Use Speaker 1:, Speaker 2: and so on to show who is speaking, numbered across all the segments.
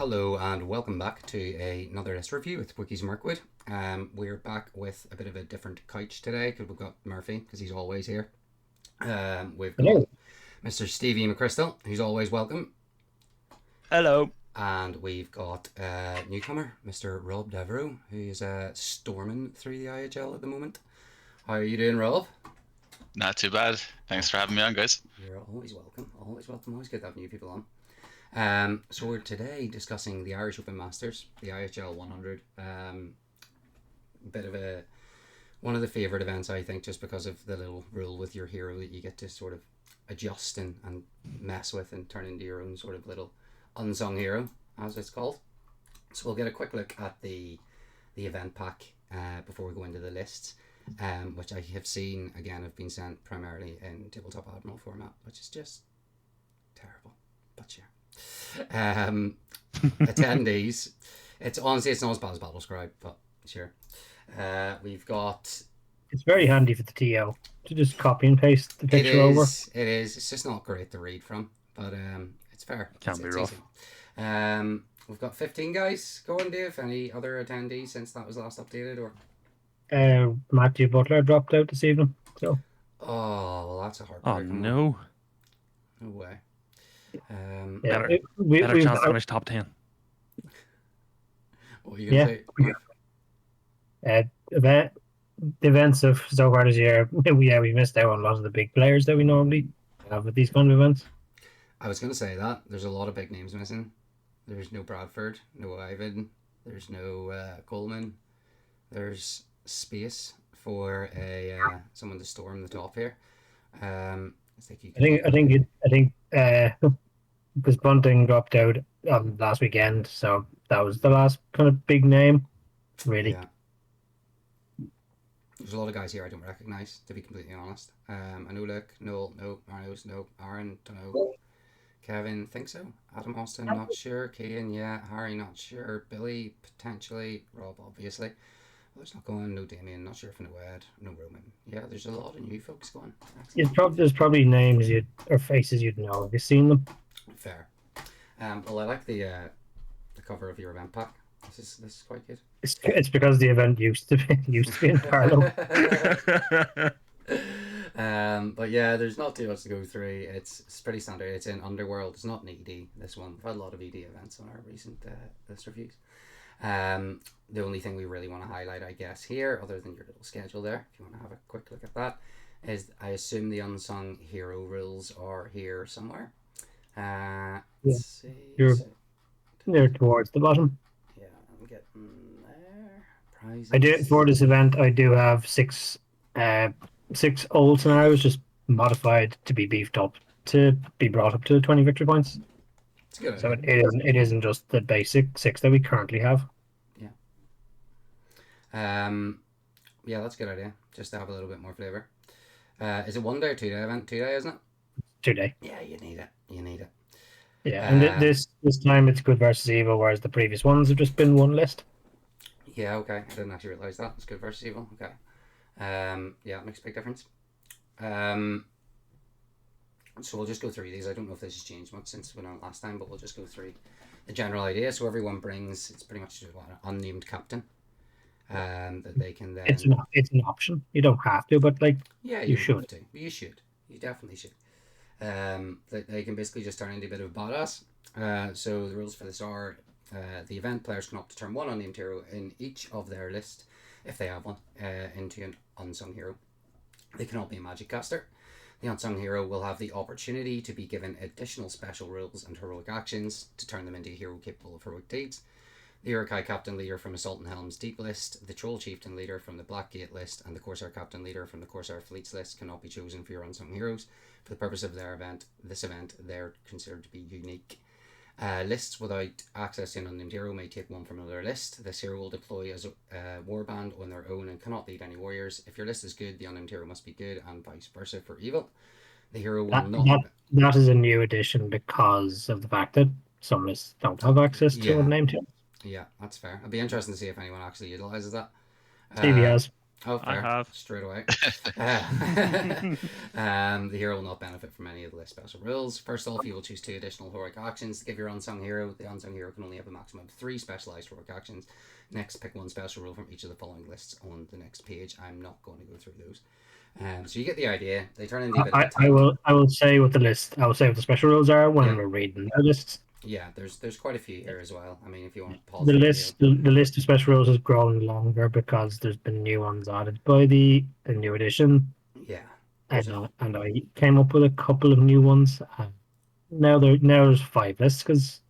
Speaker 1: Hello and welcome back to another list review with Wikis Mirkwood. We're back with a bit of a different couch today because we've got Murphy because he's always here. We've got
Speaker 2: Hello.
Speaker 1: Mr. Stevie McChrystal, who's always welcome,
Speaker 3: Hello.
Speaker 1: and we've got newcomer Mr. Rob Devereux, who is storming through the IHL at the moment. How are you doing, Rob?
Speaker 4: Not too bad. Thanks for having me on, guys.
Speaker 1: You're always welcome. Always welcome. Always good to have new people on. So we're today discussing the Irish Open Masters, the IHL 100. Bit of a one of the favourite events, I think, just because of the little rule with your hero that you get to sort of adjust and mess with and turn into your own sort of little unsung hero, as it's called. So we'll get a quick look at the event pack before we go into the lists, which I have seen, again, have been sent primarily in Tabletop Admiral format, which is just terrible. But yeah. Attendees. It's honestly, it's not as bad as Battlescribe, but sure. We've got.
Speaker 2: It's very handy for the TO to just copy and paste the
Speaker 1: It
Speaker 2: picture over.
Speaker 1: is. It is. It's just not great to read from, but it's fair.
Speaker 3: Can be rough.
Speaker 1: Easy. We've got 15 guys going, Dave. Any other attendees since that was last updated, or?
Speaker 2: Matthew Butler dropped out this evening. So.
Speaker 1: Oh, well, that's a hard.
Speaker 3: Oh no.
Speaker 1: No way.
Speaker 3: Better
Speaker 2: we've
Speaker 3: chance to finish top 10.
Speaker 1: What are you gonna say?
Speaker 2: The events of so far this year, we missed out on a lot of the big players that we normally have with these kind of events.
Speaker 1: I was gonna say that there's a lot of big names missing. There's no Bradford, no Ivan, there's no Coleman. There's space for a someone to storm the top here. I
Speaker 2: think because Bunting dropped out last weekend, so that was the last kind of big name, really.
Speaker 1: Yeah. There's a lot of guys here I don't recognise, to be completely honest. I know Luke, Noel, no, Marios, no, Aaron, don't know. Kevin, think so. Adam Austin, not sure. Kean, yeah. Harry, not sure. Billy, potentially. Rob, obviously. There's not going. No Damien, not sure if no Ed, no Roman. Yeah, there's a lot of new folks going.
Speaker 2: There's probably names or faces you'd know. Have you seen them?
Speaker 1: Fair. Well, I like the cover of your event pack. This is quite good.
Speaker 2: It's because the event used to be in Harlow.
Speaker 1: But yeah, there's not too much to go through. It's pretty standard. It's in Underworld. It's not an ED. This one. We've had a lot of ED events on our recent list reviews. The only thing we really want to highlight, I guess, here, other than your little schedule there, if you want to have a quick look at that, is I assume the unsung hero rules are here somewhere. Let's see.
Speaker 2: They're towards the bottom.
Speaker 1: Yeah, I'm getting there. Prizes.
Speaker 2: I do for this event. I do have six old scenarios just modified to be beefed up to be brought up to 20 victory points.
Speaker 1: It's good.
Speaker 2: So it isn't just the basic 6 that we currently have.
Speaker 1: Yeah, that's a good idea. Just to have a little bit more flavour. Is it 1 day or 2 day event? 2 day, isn't it?
Speaker 2: 2 day.
Speaker 1: Yeah, you need it.
Speaker 2: Yeah, and this time it's good versus evil, whereas the previous ones have just been one list.
Speaker 1: Yeah, okay. I didn't actually realise that. It's good versus evil. Okay. Yeah, it makes a big difference. So we'll just go through these. I don't know if this has changed much since we went on last time, but we'll just go through the general idea. So everyone brings, it's pretty much just an unnamed captain. That they can then.
Speaker 2: It's an option. You don't have to, but you should.
Speaker 1: You should. You definitely should. They can basically just turn into a bit of a badass. So the rules for this are: the event players can opt to turn one unnamed hero in each of their list, if they have one, into an unsung hero. They can all be a magic caster. The unsung hero will have the opportunity to be given additional special rules and heroic actions to turn them into a hero capable of heroic deeds. The Urukai Captain Leader from Assault and Helm's Deep list, the Troll Chieftain Leader from the Blackgate list, and the Corsair Captain Leader from the Corsair Fleets list cannot be chosen for your unsung heroes. For the purpose of this event, they're considered to be unique. Lists without access to an unnamed hero may take one from another list. This hero will deploy as a warband on their own and cannot lead any warriors. If your list is good, the unnamed hero must be good, and vice versa for evil. The hero will not.
Speaker 2: That is a new addition because of the fact that some lists don't have access to unnamed heroes.
Speaker 1: Yeah, that's fair. It'd be interesting to see if anyone actually utilises that.
Speaker 2: Stevie has.
Speaker 1: Oh,
Speaker 3: I
Speaker 1: fair.
Speaker 3: have.
Speaker 1: Straight away. The hero will not benefit from any of the list special rules. First off, you will choose 2 additional heroic actions to give your unsung hero. The unsung hero can only have a maximum of 3 specialized heroic actions. Next, pick 1 special rule from each of the following lists on the next page. I'm not going to go through those. So you get the idea. They turn into a bit of a tank.
Speaker 2: I will say what the list. I will say what the special rules are when
Speaker 1: Yeah.
Speaker 2: we're reading the lists.
Speaker 1: Yeah, there's quite a few here as well. I mean, if you want to pause
Speaker 2: The
Speaker 1: the
Speaker 2: list the list of special rules has grown longer because there's been new ones added by the new edition.
Speaker 1: video. Yeah.
Speaker 2: And I came up with a couple of new ones. Now there's 5 lists because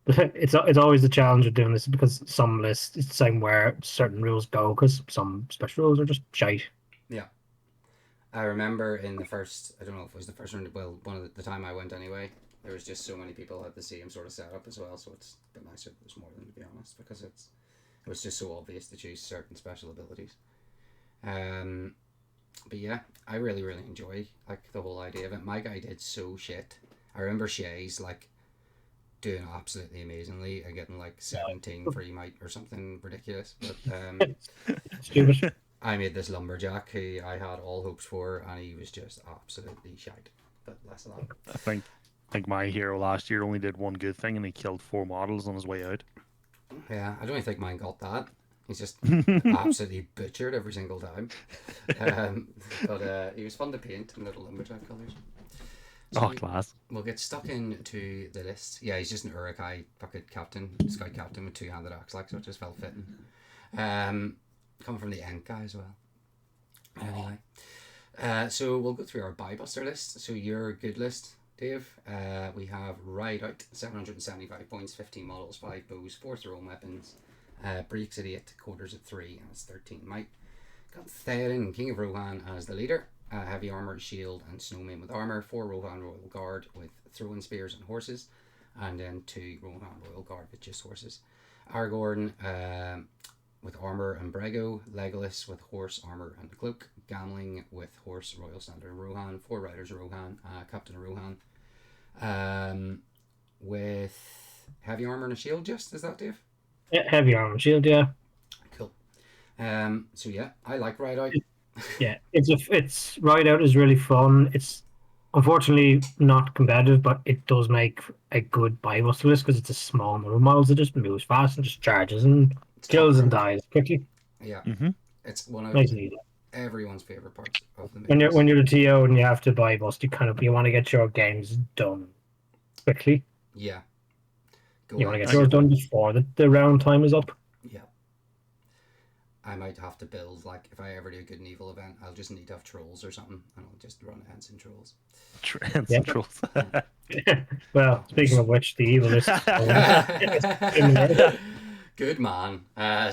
Speaker 2: it's always the challenge of doing this because some lists it's saying where certain rules go because some special rules are just shite.
Speaker 1: Yeah. I remember in the first, I don't know if it was the first round, well, one of the time I went anyway, there was just so many people had the same sort of setup as well, so it's a bit nicer that there's more than, to be honest, because it was just so obvious to choose certain special abilities. But yeah, I really, really enjoy like the whole idea of it. My guy did so shit. I remember Shay's like doing absolutely amazingly and getting like 17 free might or something ridiculous. But
Speaker 2: Stupid.
Speaker 1: I made this lumberjack who I had all hopes for, and he was just absolutely shite. But less of that.
Speaker 3: I think my hero last year only did one good thing, and he killed 4 models on his way out.
Speaker 1: Yeah, I don't even think mine got that. He's just absolutely butchered every single time. But he was fun to paint in little lumberjack colours. So
Speaker 3: Class.
Speaker 1: we'll get stuck into the list. Yeah, he's just an Urukai fucking captain, scout captain with 2-handed axe, like, so it just felt fitting. Coming from the Enka as well. Anyway, so we'll go through our Buybuster list. So your good list, Dave. We have Ride Out, 775 points, 15 models, 5 bows, 4 thrown weapons. Breaks at 8, quarters at 3, and it's 13 might. Got Theoden, King of Rohan, as the leader. Heavy armor, shield, and snowman with armor. 4 Rohan Royal Guard with throwing spears and horses, and then 2 Rohan Royal Guard with just horses. Aragorn with armor and Brego. Legolas with horse, armor, and a cloak. Gamling with horse, royal standard, and Rohan. 4 riders Rohan, Captain Rohan. With heavy armor and a shield. Just is that, Dave?
Speaker 2: Yeah, heavy armor shield. Yeah.
Speaker 1: Cool. So yeah, I like Ride Out.
Speaker 2: Yeah, it's Ride Out is really fun. It's unfortunately not competitive, but it does make a good Buybuster list because it's a small number of models that just moves fast and just charges and kills and dies quickly.
Speaker 1: Yeah, it's one of
Speaker 2: Nice and easy.
Speaker 1: everyone's favorite parts of the
Speaker 2: When
Speaker 1: mix.
Speaker 2: you're the TO and you have to Buybust, you want to get your games done quickly.
Speaker 1: Yeah.
Speaker 2: You want to get yours done before the round time is up.
Speaker 1: Yeah. I might have to build, like, if I ever do a good and evil event, I'll just need to have trolls or something, and I'll just run ensign trolls.
Speaker 3: Ensign trolls.
Speaker 2: Well, speaking of which, the evil list.
Speaker 1: Good man.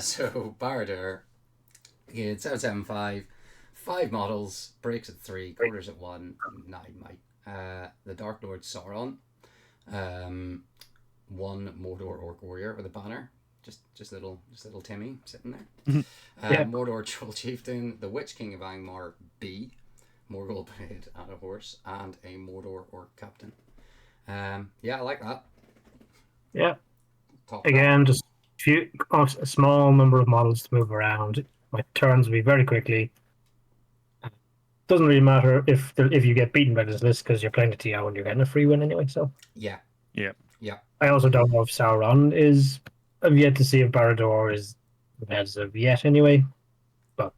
Speaker 1: So Barad-dûr, again, 775, 5 models, breaks at 3, quarters at 1, 9 might. The Dark Lord Sauron, 1 Mordor Orc Warrior with a banner. Just little Timmy sitting there. Mordor Troll Chieftain, the Witch King of Angmar B, Morgul Blade and a horse, and a Mordor Orc Captain. Yeah, I like that.
Speaker 2: Yeah.
Speaker 1: Top
Speaker 2: Again, just a small number of models to move around. My turns will be very quickly. Doesn't really matter if you get beaten by this list because you're playing the TO and you're getting a free win anyway. So
Speaker 1: yeah.
Speaker 2: I also don't know if Sauron is. I've yet to see if Barad-dûr is as of yet anyway, but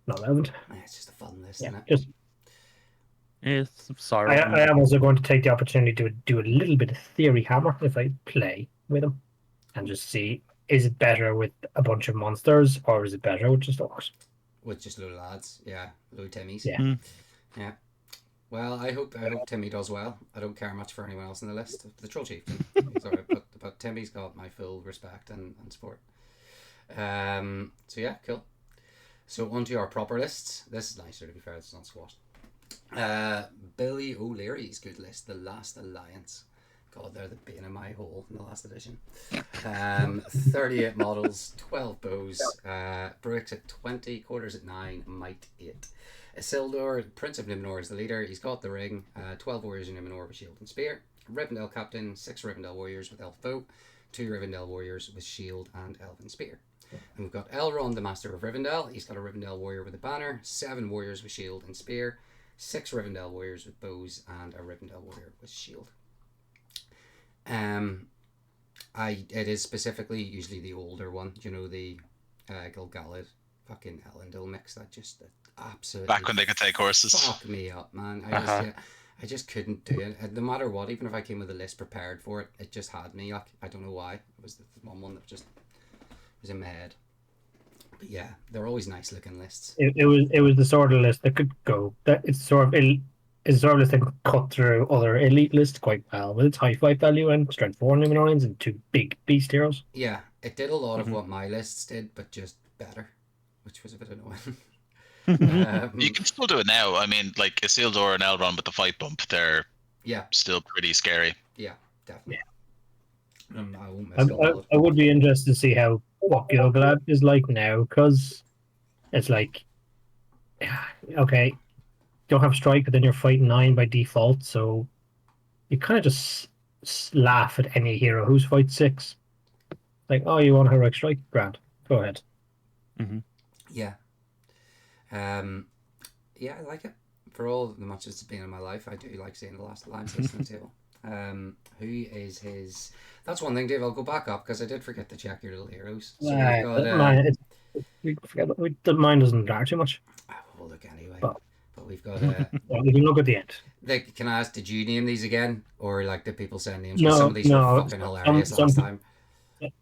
Speaker 2: not relevant.
Speaker 1: It's just a fun list,
Speaker 2: Yeah,
Speaker 1: isn't it?
Speaker 2: just
Speaker 3: Yes, sorry.
Speaker 2: I am also going to take the opportunity to do a little bit of theory hammer if I play with him, and just see is it better with a bunch of monsters or is it better with just orcs?
Speaker 1: With just little lads, yeah, little Timmies.
Speaker 2: Yeah.
Speaker 1: Yeah. Well, I hope Timmy does well. I don't care much for anyone else in the list. The Troll Chieftain, he's alright, but Timmy's got my full respect and support. So yeah, cool. So on to our proper lists. This is nicer, to be fair. It's not squat. Billy O'Leary's good list, The Last Alliance. God, they're the bane in my hole in the last edition. 38 models, 12 bows, bricks at 20, quarters at 9, might 8. Isildur, Prince of Numenor, is the leader. He's got the ring. 12 warriors in Numenor with shield and spear. Rivendell captain, 6 Rivendell warriors with elf bow, 2 Rivendell warriors with shield and elven spear. And we've got Elrond, the Master of Rivendell. He's got a Rivendell warrior with a banner, 7 warriors with shield and spear, 6 Rivendell warriors with bows, and a Rivendell warrior with shield. It is specifically usually the older one, you know, the Gilgalad fucking Elendil mix that absolutely
Speaker 4: Back when they could take horses.
Speaker 1: fuck me up, man. I just couldn't do it. No matter what, even if I came with a list prepared for it, it just had me. Like, I don't know why. It was the one that just was in my head. But yeah, they're always nice looking lists.
Speaker 2: It was the sort of list that could go. It's the sort of list that could cut through other elite lists quite well with its high fight value and strength 4 Numenorians and 2 big beast heroes.
Speaker 1: Yeah, it did a lot of what my lists did, but just better, which was a bit annoying.
Speaker 4: You can still do it now. I mean, like Isildur and Elrond with the fight bump, they're still pretty scary.
Speaker 1: Yeah, definitely. I won't mess up.
Speaker 2: I would be interested to see what Gilgalad is like now, because it's like, okay, don't have strike, but then you're fighting 9 by default, so you kind of just laugh at any hero who's fight 6. Like, oh, you want heroic strike? Grand, go ahead.
Speaker 1: Yeah. Yeah, I like it. For all the much it's been in my life, I do like seeing the last Alliance list on the table. Who is his... That's one thing, Dave. I'll go back up because I did forget to check your little heroes. So we've got,
Speaker 2: mine doesn't matter too much.
Speaker 1: We'll look anyway.
Speaker 2: But
Speaker 1: we've got...
Speaker 2: we can look at the end.
Speaker 1: Like, can I ask, did you name these again? Or like, did people send names? Some of these were fucking hilarious last time.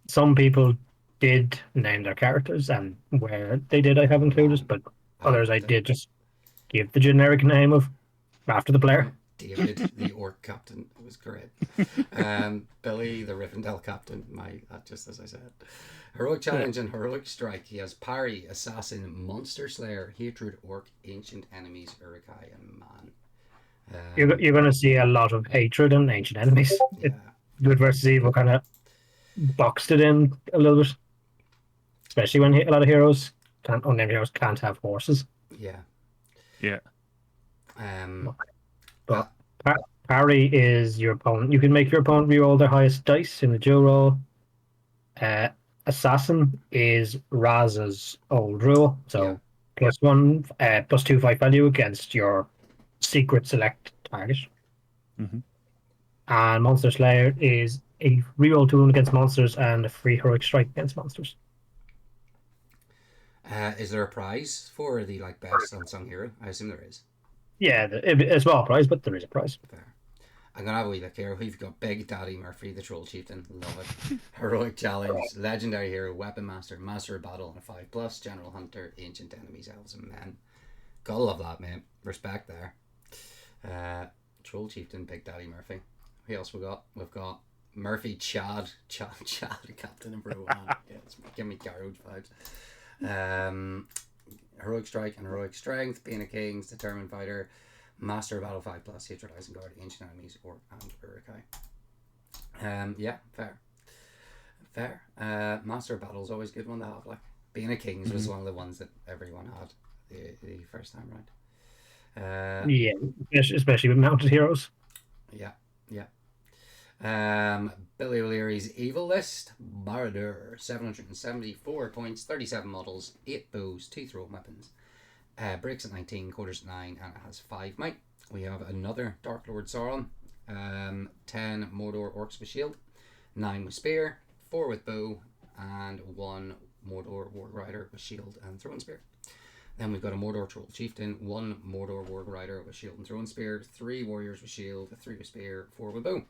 Speaker 2: Some people did name their characters, and where they did I have included, but others I did just give the generic name of after the player.
Speaker 1: David, the orc captain. It was great. Billy, the Rivendell captain. That just as I said. Heroic challenge and heroic strike. He has parry, assassin, monster slayer, hatred, orc, ancient enemies, Uruk-hai, and man.
Speaker 2: You're going to see a lot of hatred and ancient enemies.
Speaker 1: Yeah.
Speaker 2: Good versus evil kind of boxed it in a little bit, especially when a lot of unnamed heroes can't have horses.
Speaker 1: Yeah.
Speaker 2: But parry is your opponent. You can make your opponent reroll their highest dice in the dual roll. Assassin is Raz's old rule, so +1, +2 fight value against your secret select target. And Monster Slayer is a reroll tool against monsters and a free heroic strike against monsters.
Speaker 1: Is there a prize for the best unsung hero? I assume there is.
Speaker 2: Yeah, a small prize, but there is a prize.
Speaker 1: Fair. I'm gonna have a wee look here. We've got Big Daddy Murphy, the Troll Chieftain. Love it. Heroic challenge, legendary hero, weapon master, master of battle, and a 5+, general hunter, ancient enemies, elves, and men. Gotta love that, mate. Respect there. Troll Chieftain, Big Daddy Murphy. Who else we got? We've got Murphy, Chad, Captain of Rowan. Give me Garrote vibes. Heroic strike and heroic strength, being a king's determined fighter, master of battle 5+, hatred, Isengard, ancient enemies, orc, and Uruk-hai. Yeah, fair. Master of battle is always a good one to have. Like, being a king's was one of the ones that everyone had the first time round.
Speaker 2: Yeah, especially with mounted heroes.
Speaker 1: Yeah. Billy O'Leary's evil list. Baradur, 774 points, 37 models, 8 bows, 2 throwing weapons. Breaks at 19, quarters at 9, and it has 5 might. We have another Dark Lord Sauron. 10 Mordor orcs with shield, 9 with spear, 4 with bow, and 1 Mordor warg rider with shield and throwing spear. Then we've got a Mordor Troll Chieftain, 1 Mordor warg rider with shield and throwing spear, 3 warriors with shield, 3 with spear, 4 with bow.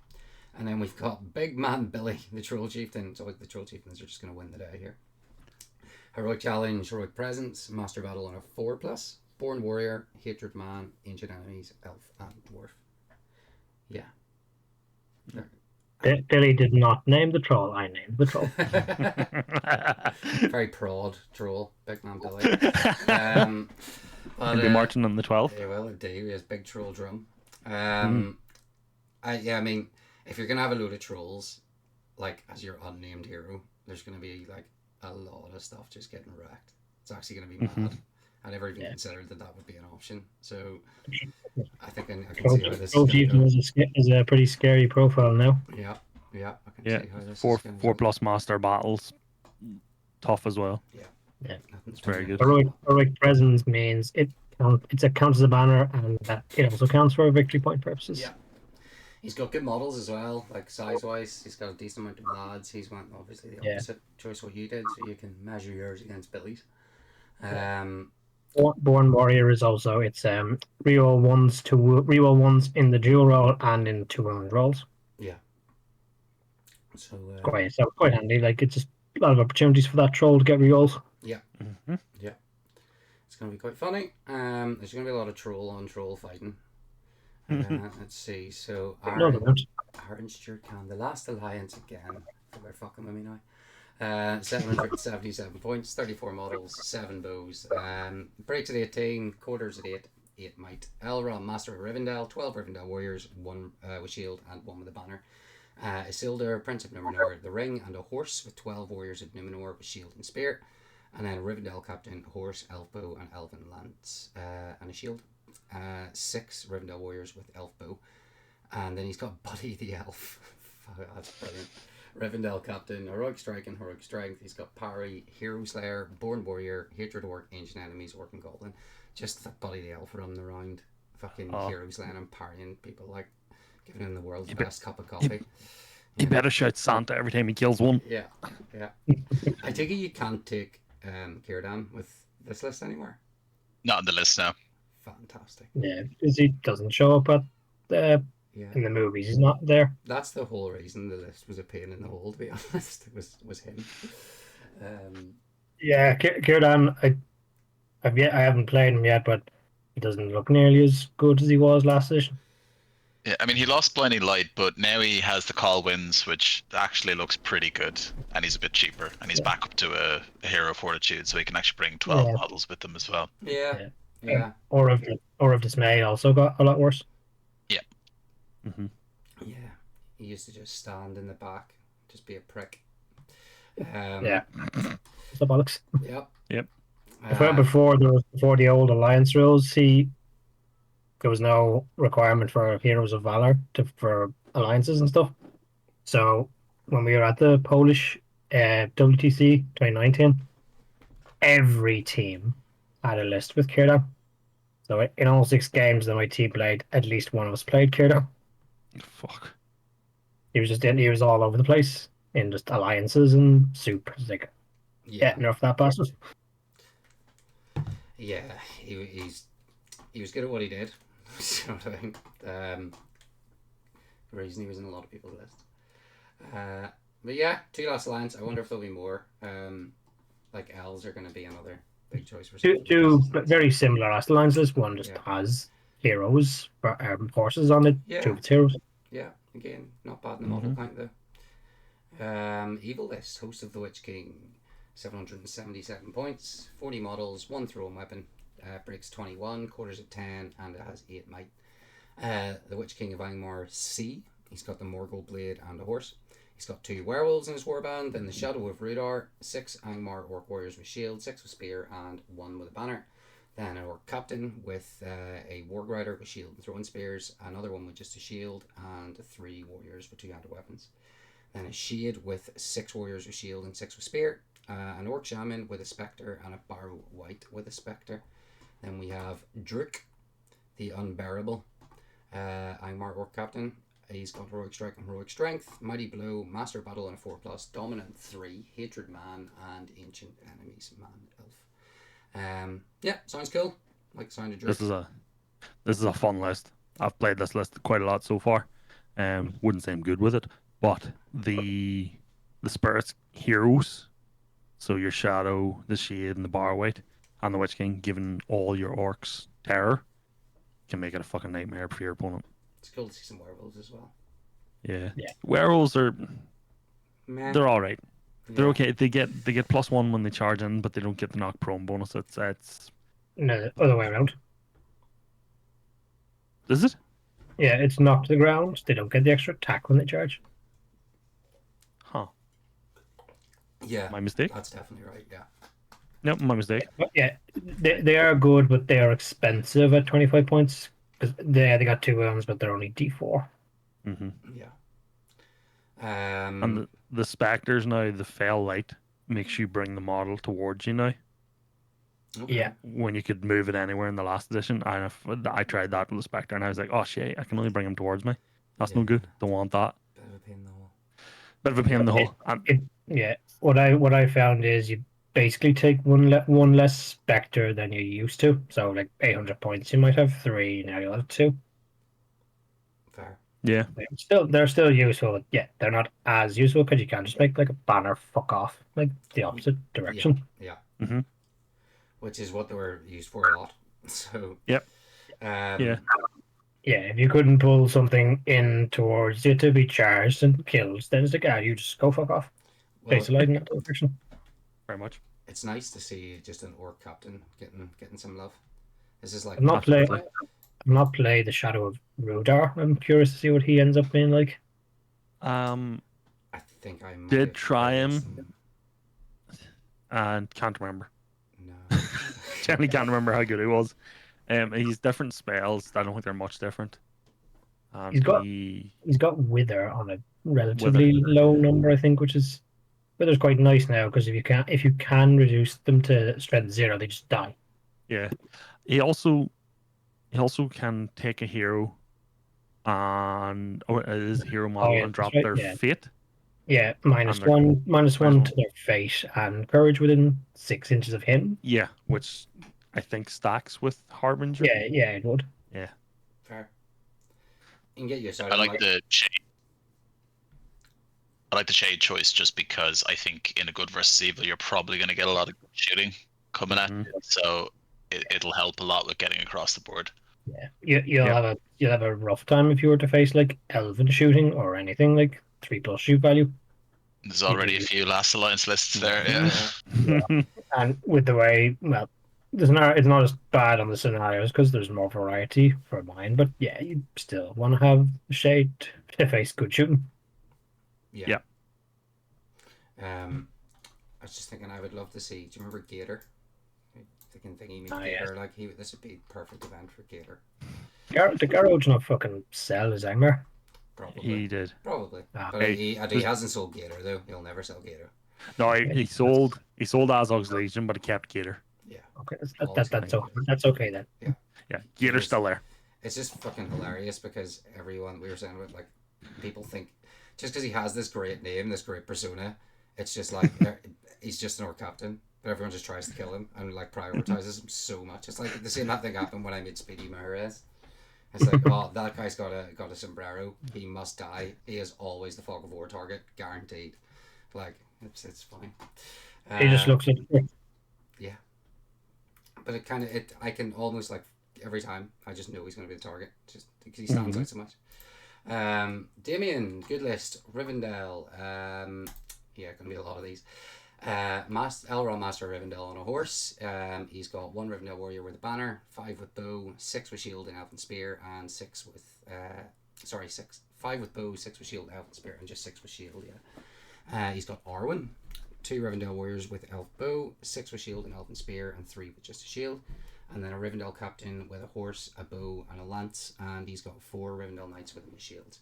Speaker 1: And then we've got Big Man Billy, the Troll Chieftain. So the Troll Chieftains are just going to win the day here. Heroic challenge, heroic presence, master battle on a 4+, born warrior, hatred man, ancient enemies, elf, and dwarf. Yeah.
Speaker 2: Billy did not name the troll. I named the troll.
Speaker 1: Very proud troll, Big Man Billy.
Speaker 3: He'll be marching on the 12th.
Speaker 1: Yeah, well, indeed, he has big troll drum. I mean, if you're gonna have a load of trolls, as your unnamed hero, there's gonna be a lot of stuff just getting wrecked. It's actually gonna be mad. I never even considered that would be an option. So I think I can see how this
Speaker 2: Troll Chieftain is a pretty scary profile now.
Speaker 1: Yeah. I can see how this
Speaker 3: 4
Speaker 1: is gonna go.
Speaker 3: plus master battles. tough as well.
Speaker 2: Yeah.
Speaker 1: Nothing's
Speaker 3: Very good.
Speaker 2: Heroic presence means it counts as a banner, and it also counts for victory point purposes.
Speaker 1: Yeah. He's got good models as well, like size-wise. He's got a decent amount of lads. He's went obviously the opposite choice what you did, so you can measure yours against Billy's.
Speaker 2: Born Warrior is also reroll ones in the dual roll and in 200 rolls.
Speaker 1: Yeah. So
Speaker 2: quite handy. Like it's just a lot of opportunities for that troll to get rerolls.
Speaker 1: Yeah.
Speaker 3: Mm-hmm.
Speaker 1: Yeah. It's going to be quite funny. There's going to be a lot of troll on troll fighting. Let's see. So Aaron Stewart Can, the last alliance again. They're fucking with me now. 777 points, 34 models, 7 bows. Breaks at 18, quarters at 8, 8 might. Elrond, Master of Rivendell, 12 Rivendell warriors, 1 with shield and 1 with a banner. Isildur, Prince of Numenor, the ring and a horse with 12 warriors of Numenor with shield and spear. And then a Rivendell captain, horse, elf bow, and elven lance, and a shield. 6 Rivendell warriors with elf bow, and then he's got Buddy the elf. That's brilliant. Rivendell captain, heroic strike and heroic strength. He's got parry, hero slayer, born warrior, hatred orc, ancient enemies, orc and goblin. Just that Buddy the elf running around, fucking hero slaying and parrying people, like giving him the world's best cup of coffee.
Speaker 3: He better shout Santa every time he kills one.
Speaker 1: Yeah. I take it you can't take Círdan with this list anywhere.
Speaker 4: Not on the list now.
Speaker 1: Fantastic.
Speaker 2: Yeah, because he doesn't show up at in the movies. He's not there.
Speaker 1: That's the whole reason the list was a pain in the hole, to be honest. It was him.
Speaker 2: Yeah, Círdan, I haven't played him yet, but he doesn't look nearly as good as he was last edition.
Speaker 4: Yeah, I mean, he lost Blinding Light, but now he has the Call Winds, which actually looks pretty good, and he's a bit cheaper, and he's back up to a Hero Fortitude, so he can actually bring 12 models with him as well.
Speaker 1: Yeah.
Speaker 2: Or of Dismay also got a lot worse.
Speaker 4: Yeah.
Speaker 3: Mm-hmm.
Speaker 1: Yeah. He used to just stand in the back, just be a prick.
Speaker 2: The bollocks.
Speaker 1: Yep.
Speaker 2: Before the old Alliance rules, there was no requirement for Heroes of Valor for alliances and stuff. So when we were at the Polish WTC 2019, every team had a list with Círdan. So in all 6 games that my team played, at least one of us played Círdan.
Speaker 3: Fuck.
Speaker 2: He was all over the place in just alliances and soup. It's like, nerf that bastard.
Speaker 1: Yeah, he was good at what he did. So I think the reason he was in a lot of people's lists. But yeah, 2 last alliance. I wonder if there'll be more. Like elves are going to be another big choice for
Speaker 2: two very similar last alliances. One just has heroes, horses on it. 2 with heroes.
Speaker 1: Yeah, again, not bad in the model count though. Evil list, host of the Witch King, 777 points, 40 models, 1 thrown weapon. Breaks 21, quarters at 10, and it has 8 might. The Witch King of Angmar C. He's got the Morgul blade and a horse. He's got 2 werewolves in his warband, then the Shadow of Rudar, 6 Angmar orc warriors with shield, 6 with spear, and 1 with a banner. Then an orc captain with a warg rider with shield and throwing spears, another one with just a shield, and 3 warriors with 2-handed weapons. Then a shade with 6 warriors with shield and 6 with spear, an orc shaman with a spectre, and a barrow white with a spectre. Then we have Druk, the Unbearable, Angmar Orc Captain. He's got Heroic Strike and Heroic Strength, Mighty Blow, Master of Battle and a 4+, Dominant 3, Hatred Man, and Ancient Enemies Man Elf. Sounds cool. Like the sound of Druk.
Speaker 3: This is a fun list. I've played this list quite a lot so far. Wouldn't say I'm good with it, but the spirits heroes, so your Shadow, the Shade, and the Barwhite, and the Witch King, giving all your orcs terror, can make it a fucking nightmare for your opponent.
Speaker 1: It's cool to see some werewolves as well.
Speaker 3: Yeah. Werewolves are they're alright. They're okay. They get +1 when they charge in, but they don't get the knock prone bonus. It's
Speaker 2: no, other way around.
Speaker 3: Is it?
Speaker 2: Yeah, it's knocked to the ground. They don't get the extra attack when they charge.
Speaker 3: Huh.
Speaker 1: Yeah.
Speaker 3: My mistake?
Speaker 1: That's definitely right, yeah.
Speaker 3: Nope, my mistake.
Speaker 2: Yeah, they are good, but they are expensive at 25 points. Because they got 2 wounds, but they're only D4.
Speaker 3: Mm-hmm.
Speaker 1: Yeah.
Speaker 3: And the Spectres now, the Fell Light makes you bring the model towards you now.
Speaker 1: Okay.
Speaker 2: Yeah.
Speaker 3: When you could move it anywhere in the last edition. And I tried that with the Spectre, and I was like, oh shit, I can only bring him towards me. That's no good. Don't want that.
Speaker 1: Bit of a pain in the hole.
Speaker 3: Bit of a pain in the hole.
Speaker 2: Yeah. What I found is you basically take one less Spectre than you used to. So like 800 points, you might have 3, now you'll have 2.
Speaker 1: Fair.
Speaker 3: Yeah.
Speaker 2: They're still useful. But yeah, they're not as useful because you can't just make like a banner fuck off, like the opposite direction.
Speaker 1: Yeah.
Speaker 3: Mm-hmm.
Speaker 1: Which is what they were used for a lot. So.
Speaker 3: Yep.
Speaker 1: Yeah.
Speaker 2: Yeah, if you couldn't pull something in towards you to be charged and killed, then it's like, you just go fuck off.
Speaker 1: Well,
Speaker 2: Face the light in that direction.
Speaker 3: Very much.
Speaker 1: It's nice to see just an orc captain getting some love. This is like
Speaker 2: I'm not playing the Shadow of Rudar. I'm curious to see what he ends up being like.
Speaker 1: I think I
Speaker 3: did try him and can't remember.
Speaker 1: No.
Speaker 3: Generally can't remember how good he was. He's different spells. I don't think they're much different. And
Speaker 2: he's got Wither on a relatively low number, I think, which is Wither's quite nice now because if you can reduce them to strength 0, they just die.
Speaker 3: Yeah. He also can take a hero and his hero model and drop their fate.
Speaker 2: Yeah, -1 to their fate and courage within 6 inches of him.
Speaker 3: Yeah, which I think stacks with Harbinger.
Speaker 2: Yeah, it would.
Speaker 3: Yeah.
Speaker 1: Fair. You can get you started.
Speaker 4: I like the shade choice just because I think in a good versus evil you're probably going to get a lot of shooting coming at you, so it'll help a lot with getting across the board.
Speaker 2: Yeah, you'll have a rough time if you were to face like elven shooting or anything like 3+ shoot value.
Speaker 4: There's already a few Last Alliance lists there. Yeah.
Speaker 2: And with the way, well, it's not as bad on the scenarios because there's more variety for mine. But yeah, you still want to have shade to face good shooting.
Speaker 1: Yeah. I was just thinking, I would love to see. Do you remember Gator? Thinking Gator, like this would be a perfect event for Gator.
Speaker 2: The Garage not fucking sell his Angmar.
Speaker 1: Probably.
Speaker 3: He did.
Speaker 1: Probably. But he hasn't sold Gator though. He'll never sell Gator.
Speaker 3: No, he sold Azog's Legion, but he kept Gator.
Speaker 1: Yeah.
Speaker 2: Okay, that's okay then.
Speaker 3: Yeah. Gator's still there.
Speaker 1: It's just fucking hilarious because everyone we were saying about like people think just because he has this great name, this great persona, it's just like he's just an orc captain. But everyone just tries to kill him and like prioritizes him so much. It's like the same thing happened when I made Speedy Mahrez. It's like, oh, that guy's got a sombrero. He must die. He is always the fog of war target, guaranteed. Like it's fine.
Speaker 2: He just looks like
Speaker 1: yeah. But I can almost like every time I just know he's going to be the target, just because he stands out so much. Damien, good list. Rivendell. Yeah, going to be a lot of these. Elrond Master of Rivendell on a horse. He's got 1 Rivendell warrior with a banner, 5 with bow, 6 with shield and elven spear, and 6 with 5 with bow, 6 with shield, elven spear, and just 6 with shield. Yeah. He's got Arwen, 2 Rivendell warriors with elf bow, 6 with shield and elven spear, and 3 with just a shield. And then a Rivendell captain with a horse, a bow, and a lance, and he's got 4 Rivendell knights with him with shields.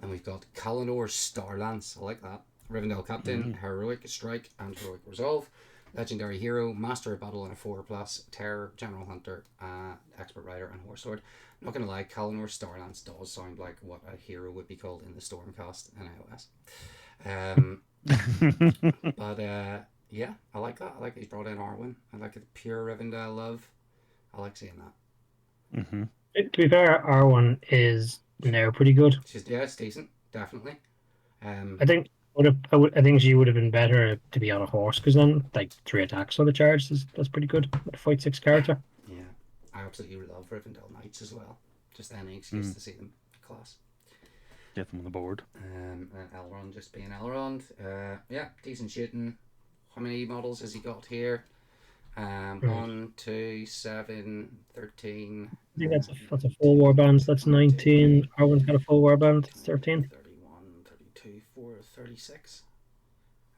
Speaker 1: Then we've got Kalinor Starlance. I like that. Rivendell captain, heroic strike and heroic resolve, legendary hero, master of battle and a 4+, terror, general hunter, expert rider, and horse lord. Not gonna lie, Kalinor Starlance does sound like what a hero would be called in the Stormcast in iOS. But yeah, I like that. I like that he's brought in Arwen. I like the pure Rivendell love. I like seeing that.
Speaker 2: To be fair, Arwen is now pretty good.
Speaker 1: It's decent, definitely.
Speaker 2: I think she would have been better to be on a horse because then like 3 attacks on the charge that's pretty good with a fight 6 character.
Speaker 1: Yeah, I absolutely love Rivendell Knights as well. Just any excuse to see them class.
Speaker 3: Get them on the board.
Speaker 1: And Elrond just being Elrond. Yeah, decent shooting. How many models has he got here? 1, 2, 7, 13.
Speaker 2: I think that's a full warband. That's 19. Arwen's got a full warband. It's 13.
Speaker 1: 36,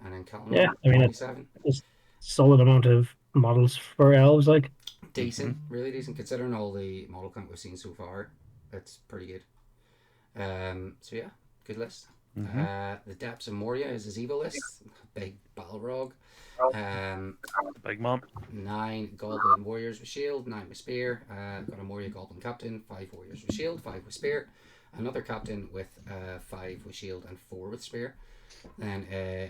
Speaker 1: and then Kalinor, 27.
Speaker 2: It's solid amount of models for elves, like
Speaker 1: decent, really decent considering all the model count we've seen so far. It's pretty good. So yeah, good list. The Depths of Moria is his evil list. Big Balrog.
Speaker 3: Big man.
Speaker 1: 9 Goblin Warriors with Shield, 9 with Spear. Got a Moria Goblin Captain, 5 Warriors with Shield, 5 with Spear. Another Captain with 5 with Shield and 4 with Spear. Then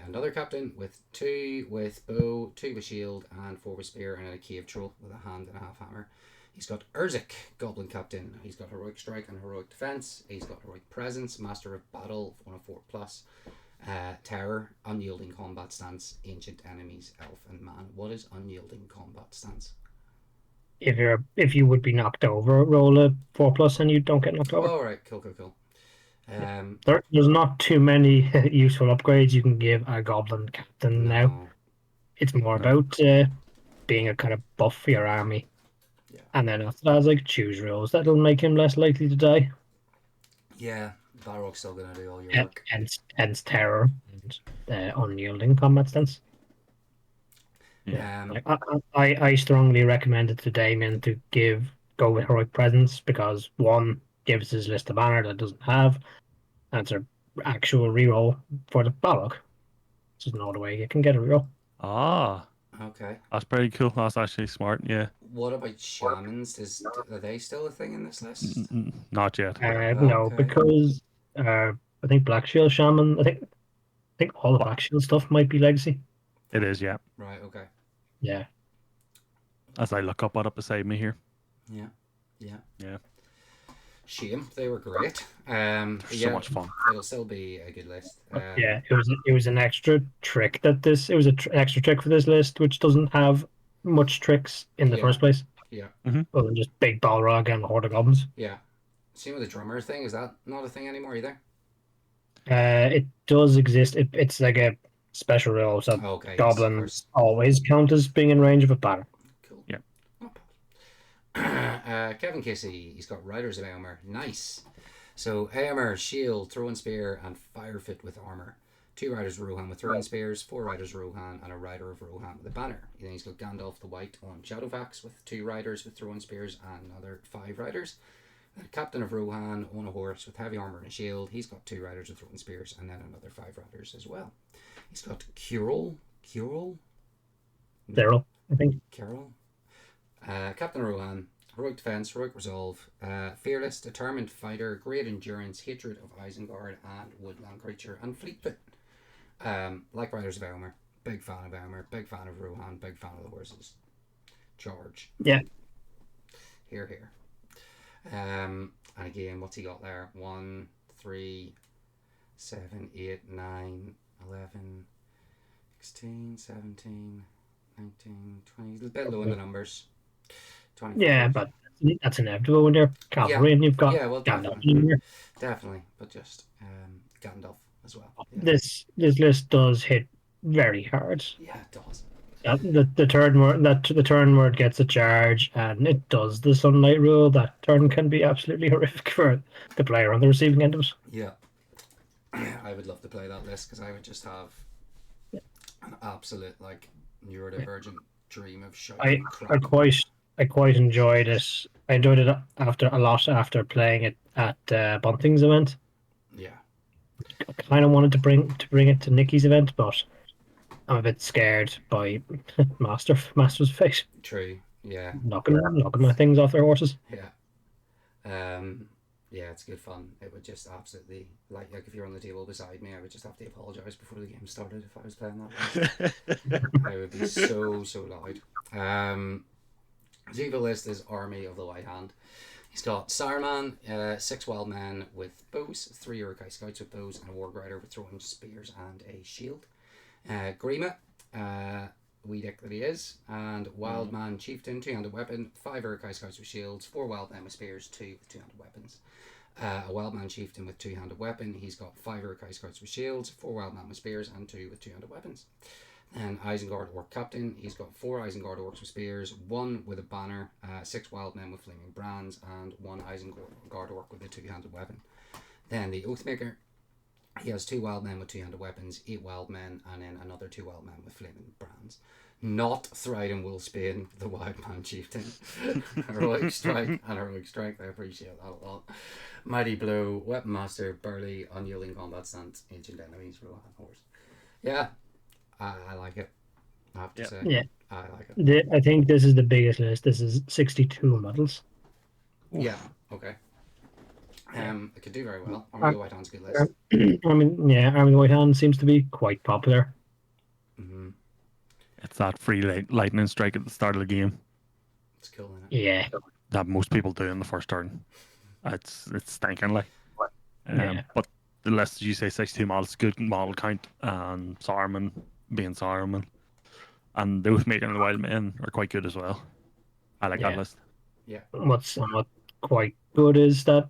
Speaker 1: another Captain with 2 with Bow, 2 with Shield and 4 with Spear, and a Cave Troll with a hand and a half hammer. He's got Urzik, Goblin Captain. He's got Heroic Strike and Heroic Defense. He's got Heroic Presence, Master of Battle, 104+. Terror, Unyielding Combat Stance, Ancient Enemies, Elf and Man. What is Unyielding Combat Stance?
Speaker 2: If you would be knocked over, roll a 4+ and you don't get knocked over.
Speaker 1: Oh, right, cool.
Speaker 2: There's not too many useful upgrades you can give a Goblin Captain now. It's more about being a kind of buff for your army.
Speaker 1: Yeah.
Speaker 2: And then after that, like choose rules that'll make him less likely to die.
Speaker 1: Yeah, Balrog's still going to do all your work.
Speaker 2: Hence terror and unyielding combat stance.
Speaker 1: Yeah.
Speaker 2: I strongly recommended to Damien to go with Heroic Presence because one gives his list a banner that doesn't have, and it's an actual reroll for the Balrog. There's no other way you can get a reroll.
Speaker 3: Ah.
Speaker 1: Okay.
Speaker 3: That's pretty cool. That's actually smart, yeah.
Speaker 1: What about shamans? Are they still a thing in this list?
Speaker 3: Not yet.
Speaker 2: No,
Speaker 1: Okay.
Speaker 2: because I think Black Shield Shaman, I think all the Black Shield stuff might be Legacy.
Speaker 3: It is, yeah.
Speaker 1: Right, okay.
Speaker 2: Yeah.
Speaker 3: As I look up it up beside me here.
Speaker 1: Yeah. Shame, they were great.
Speaker 3: So much fun.
Speaker 1: It'll still be a good list.
Speaker 2: Yeah, it was an extra trick extra trick for this list, which doesn't have much tricks in the first place.
Speaker 1: Yeah.
Speaker 2: Other than just big Balrog and Horde of Goblins.
Speaker 1: Yeah. Same with the drummer thing. Is that not a thing anymore either?
Speaker 2: It does exist. It's like a special rule, so goblins always count as being in range of a banner.
Speaker 1: Cool.
Speaker 3: Yeah.
Speaker 1: Not bad. Kevin Casey, he's got Riders of Aomer. Nice. So Aomer, Shield, Throwing Spear, and Firefit with armor. 2 Riders of Rohan with throwing spears, 4 Riders of Rohan, and a Rider of Rohan with a banner. Then he's got Gandalf the White on Shadowfax with 2 Riders with throwing spears and another 5 Riders. Then Captain of Rohan on a horse with heavy armor and a shield. He's got 2 Riders with throwing spears and then another 5 Riders as well. He's got Cyril,
Speaker 2: I think.
Speaker 1: Carol. Captain of Rohan, Heroic Defense, Heroic Resolve, Fearless, Determined Fighter, Great Endurance, Hatred of Isengard, and Woodland Creature, and Fleetfoot. Like Riders of Aomer, big fan of Aomer, big fan of Rohan, big fan of the horses. Charge.
Speaker 2: Yeah.
Speaker 1: Here. And again, what's he got there? 1, 3, 7, 8, 9, 11, 16, 17, 19, 20. He's a bit low in the numbers. 25.
Speaker 2: Yeah, but that's inevitable when you're cavalry and you've got Gandalf in here.
Speaker 1: Definitely, but just Gandalf as well. Yeah.
Speaker 2: This list does hit very hard.
Speaker 1: Yeah, it does.
Speaker 2: The turn where it gets a charge and it does the sunlight rule, that turn can be absolutely horrific for the player on the receiving end of it.
Speaker 1: Yeah. I would love to play that list because I would just have an absolute neurodivergent dream of shouting crap.
Speaker 2: I quite enjoyed it. I enjoyed it a lot after playing it at Bunting's event.
Speaker 1: Yeah.
Speaker 2: I kind of wanted to bring it to Nikki's event, but I'm a bit scared by Master's face.
Speaker 1: True. Yeah.
Speaker 2: Knocking my things off their horses.
Speaker 1: Yeah. Yeah, it's good fun. It would just absolutely like if you're on the table beside me, I would just have to apologise before the game started if I was playing that. I would be so loud. His evil list is Army of the White Hand. He's got Saruman, 6 wild men with bows, 3 Uruk-hai scouts with bows, and a warg rider with throwing spears and a shield. Grima, Weedic that he is, and wild man chieftain, 2-handed weapon, 5 Uruk-hai scouts with shields, 4 wild men with spears, 2 with 2-handed weapons. A wild man chieftain with 2-handed weapon, he's got 5 Uruk-hai scouts with shields, 4 wild men with spears, and 2 with 2-handed weapons. And Isengard Orc Captain, he's got 4 Isengard Orcs with spears, 1 with a banner, 6 wild men with flaming brands, and 1 Isengard Orc with a 2-handed weapon. Then the Oathmaker, he has 2 wild men with 2-handed weapons, 8 wild men, and then another 2 wild men with flaming brands. not Thryden Wolfsbane, the Wildman Chieftain. Heroic Strike and Heroic Strike. I appreciate that a lot. Mighty Blow, Weapon Master, Burly, Unyielding Combat Stance, Ancient Enemies, Rohan Horse. Yeah, I like it. I have to say.
Speaker 2: Yeah.
Speaker 1: I like it.
Speaker 2: I think this is the biggest list. This is 62 models.
Speaker 1: Yeah, okay. It could do very well. Army of the White Hand's a good list.
Speaker 2: Army of the White Hand seems to be quite popular.
Speaker 1: Mm-hmm.
Speaker 3: It's that free lightning strike at the start of the game
Speaker 1: It's cool, isn't it?
Speaker 2: Yeah.
Speaker 3: that most people do in the first turn. It's stinking like.
Speaker 2: Yeah.
Speaker 3: But the list, as you say, 62 models, good model count, and Saruman being Saruman, and those making the wild men are quite good as well. I like that list.
Speaker 2: What's not quite good is that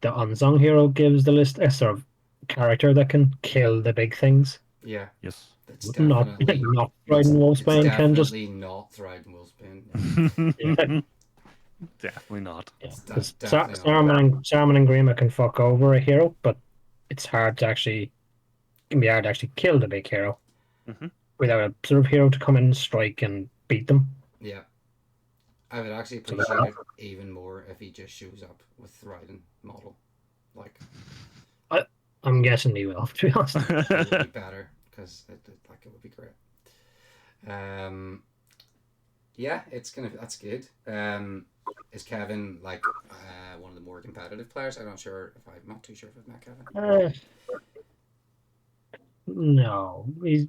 Speaker 2: the unsung hero gives the list a sort of character that can kill the big things.
Speaker 1: Yeah.
Speaker 3: Yes.
Speaker 1: It's
Speaker 2: Not
Speaker 1: definitely
Speaker 2: Thryden Wolfsbane
Speaker 1: it's
Speaker 2: can just.
Speaker 1: definitely not Thryden Wolfsbane.
Speaker 2: Yeah.
Speaker 3: Definitely not.
Speaker 2: Yeah,
Speaker 1: It's
Speaker 2: 'cause
Speaker 1: definitely not.
Speaker 2: Saruman and Grima can fuck over a hero, but it's hard to actually kill the big hero
Speaker 3: Mhm.
Speaker 2: without a sort of hero to come in and strike and beat them.
Speaker 1: Yeah. I would actually appreciate it even more if he just shows up with Thryden model. Like,
Speaker 2: I'm guessing he will, to be honest.
Speaker 1: it would be better because it would be great. Yeah, that's good. Is Kevin like one of the more competitive players? I'm not too sure if I've met Kevin.
Speaker 2: No, he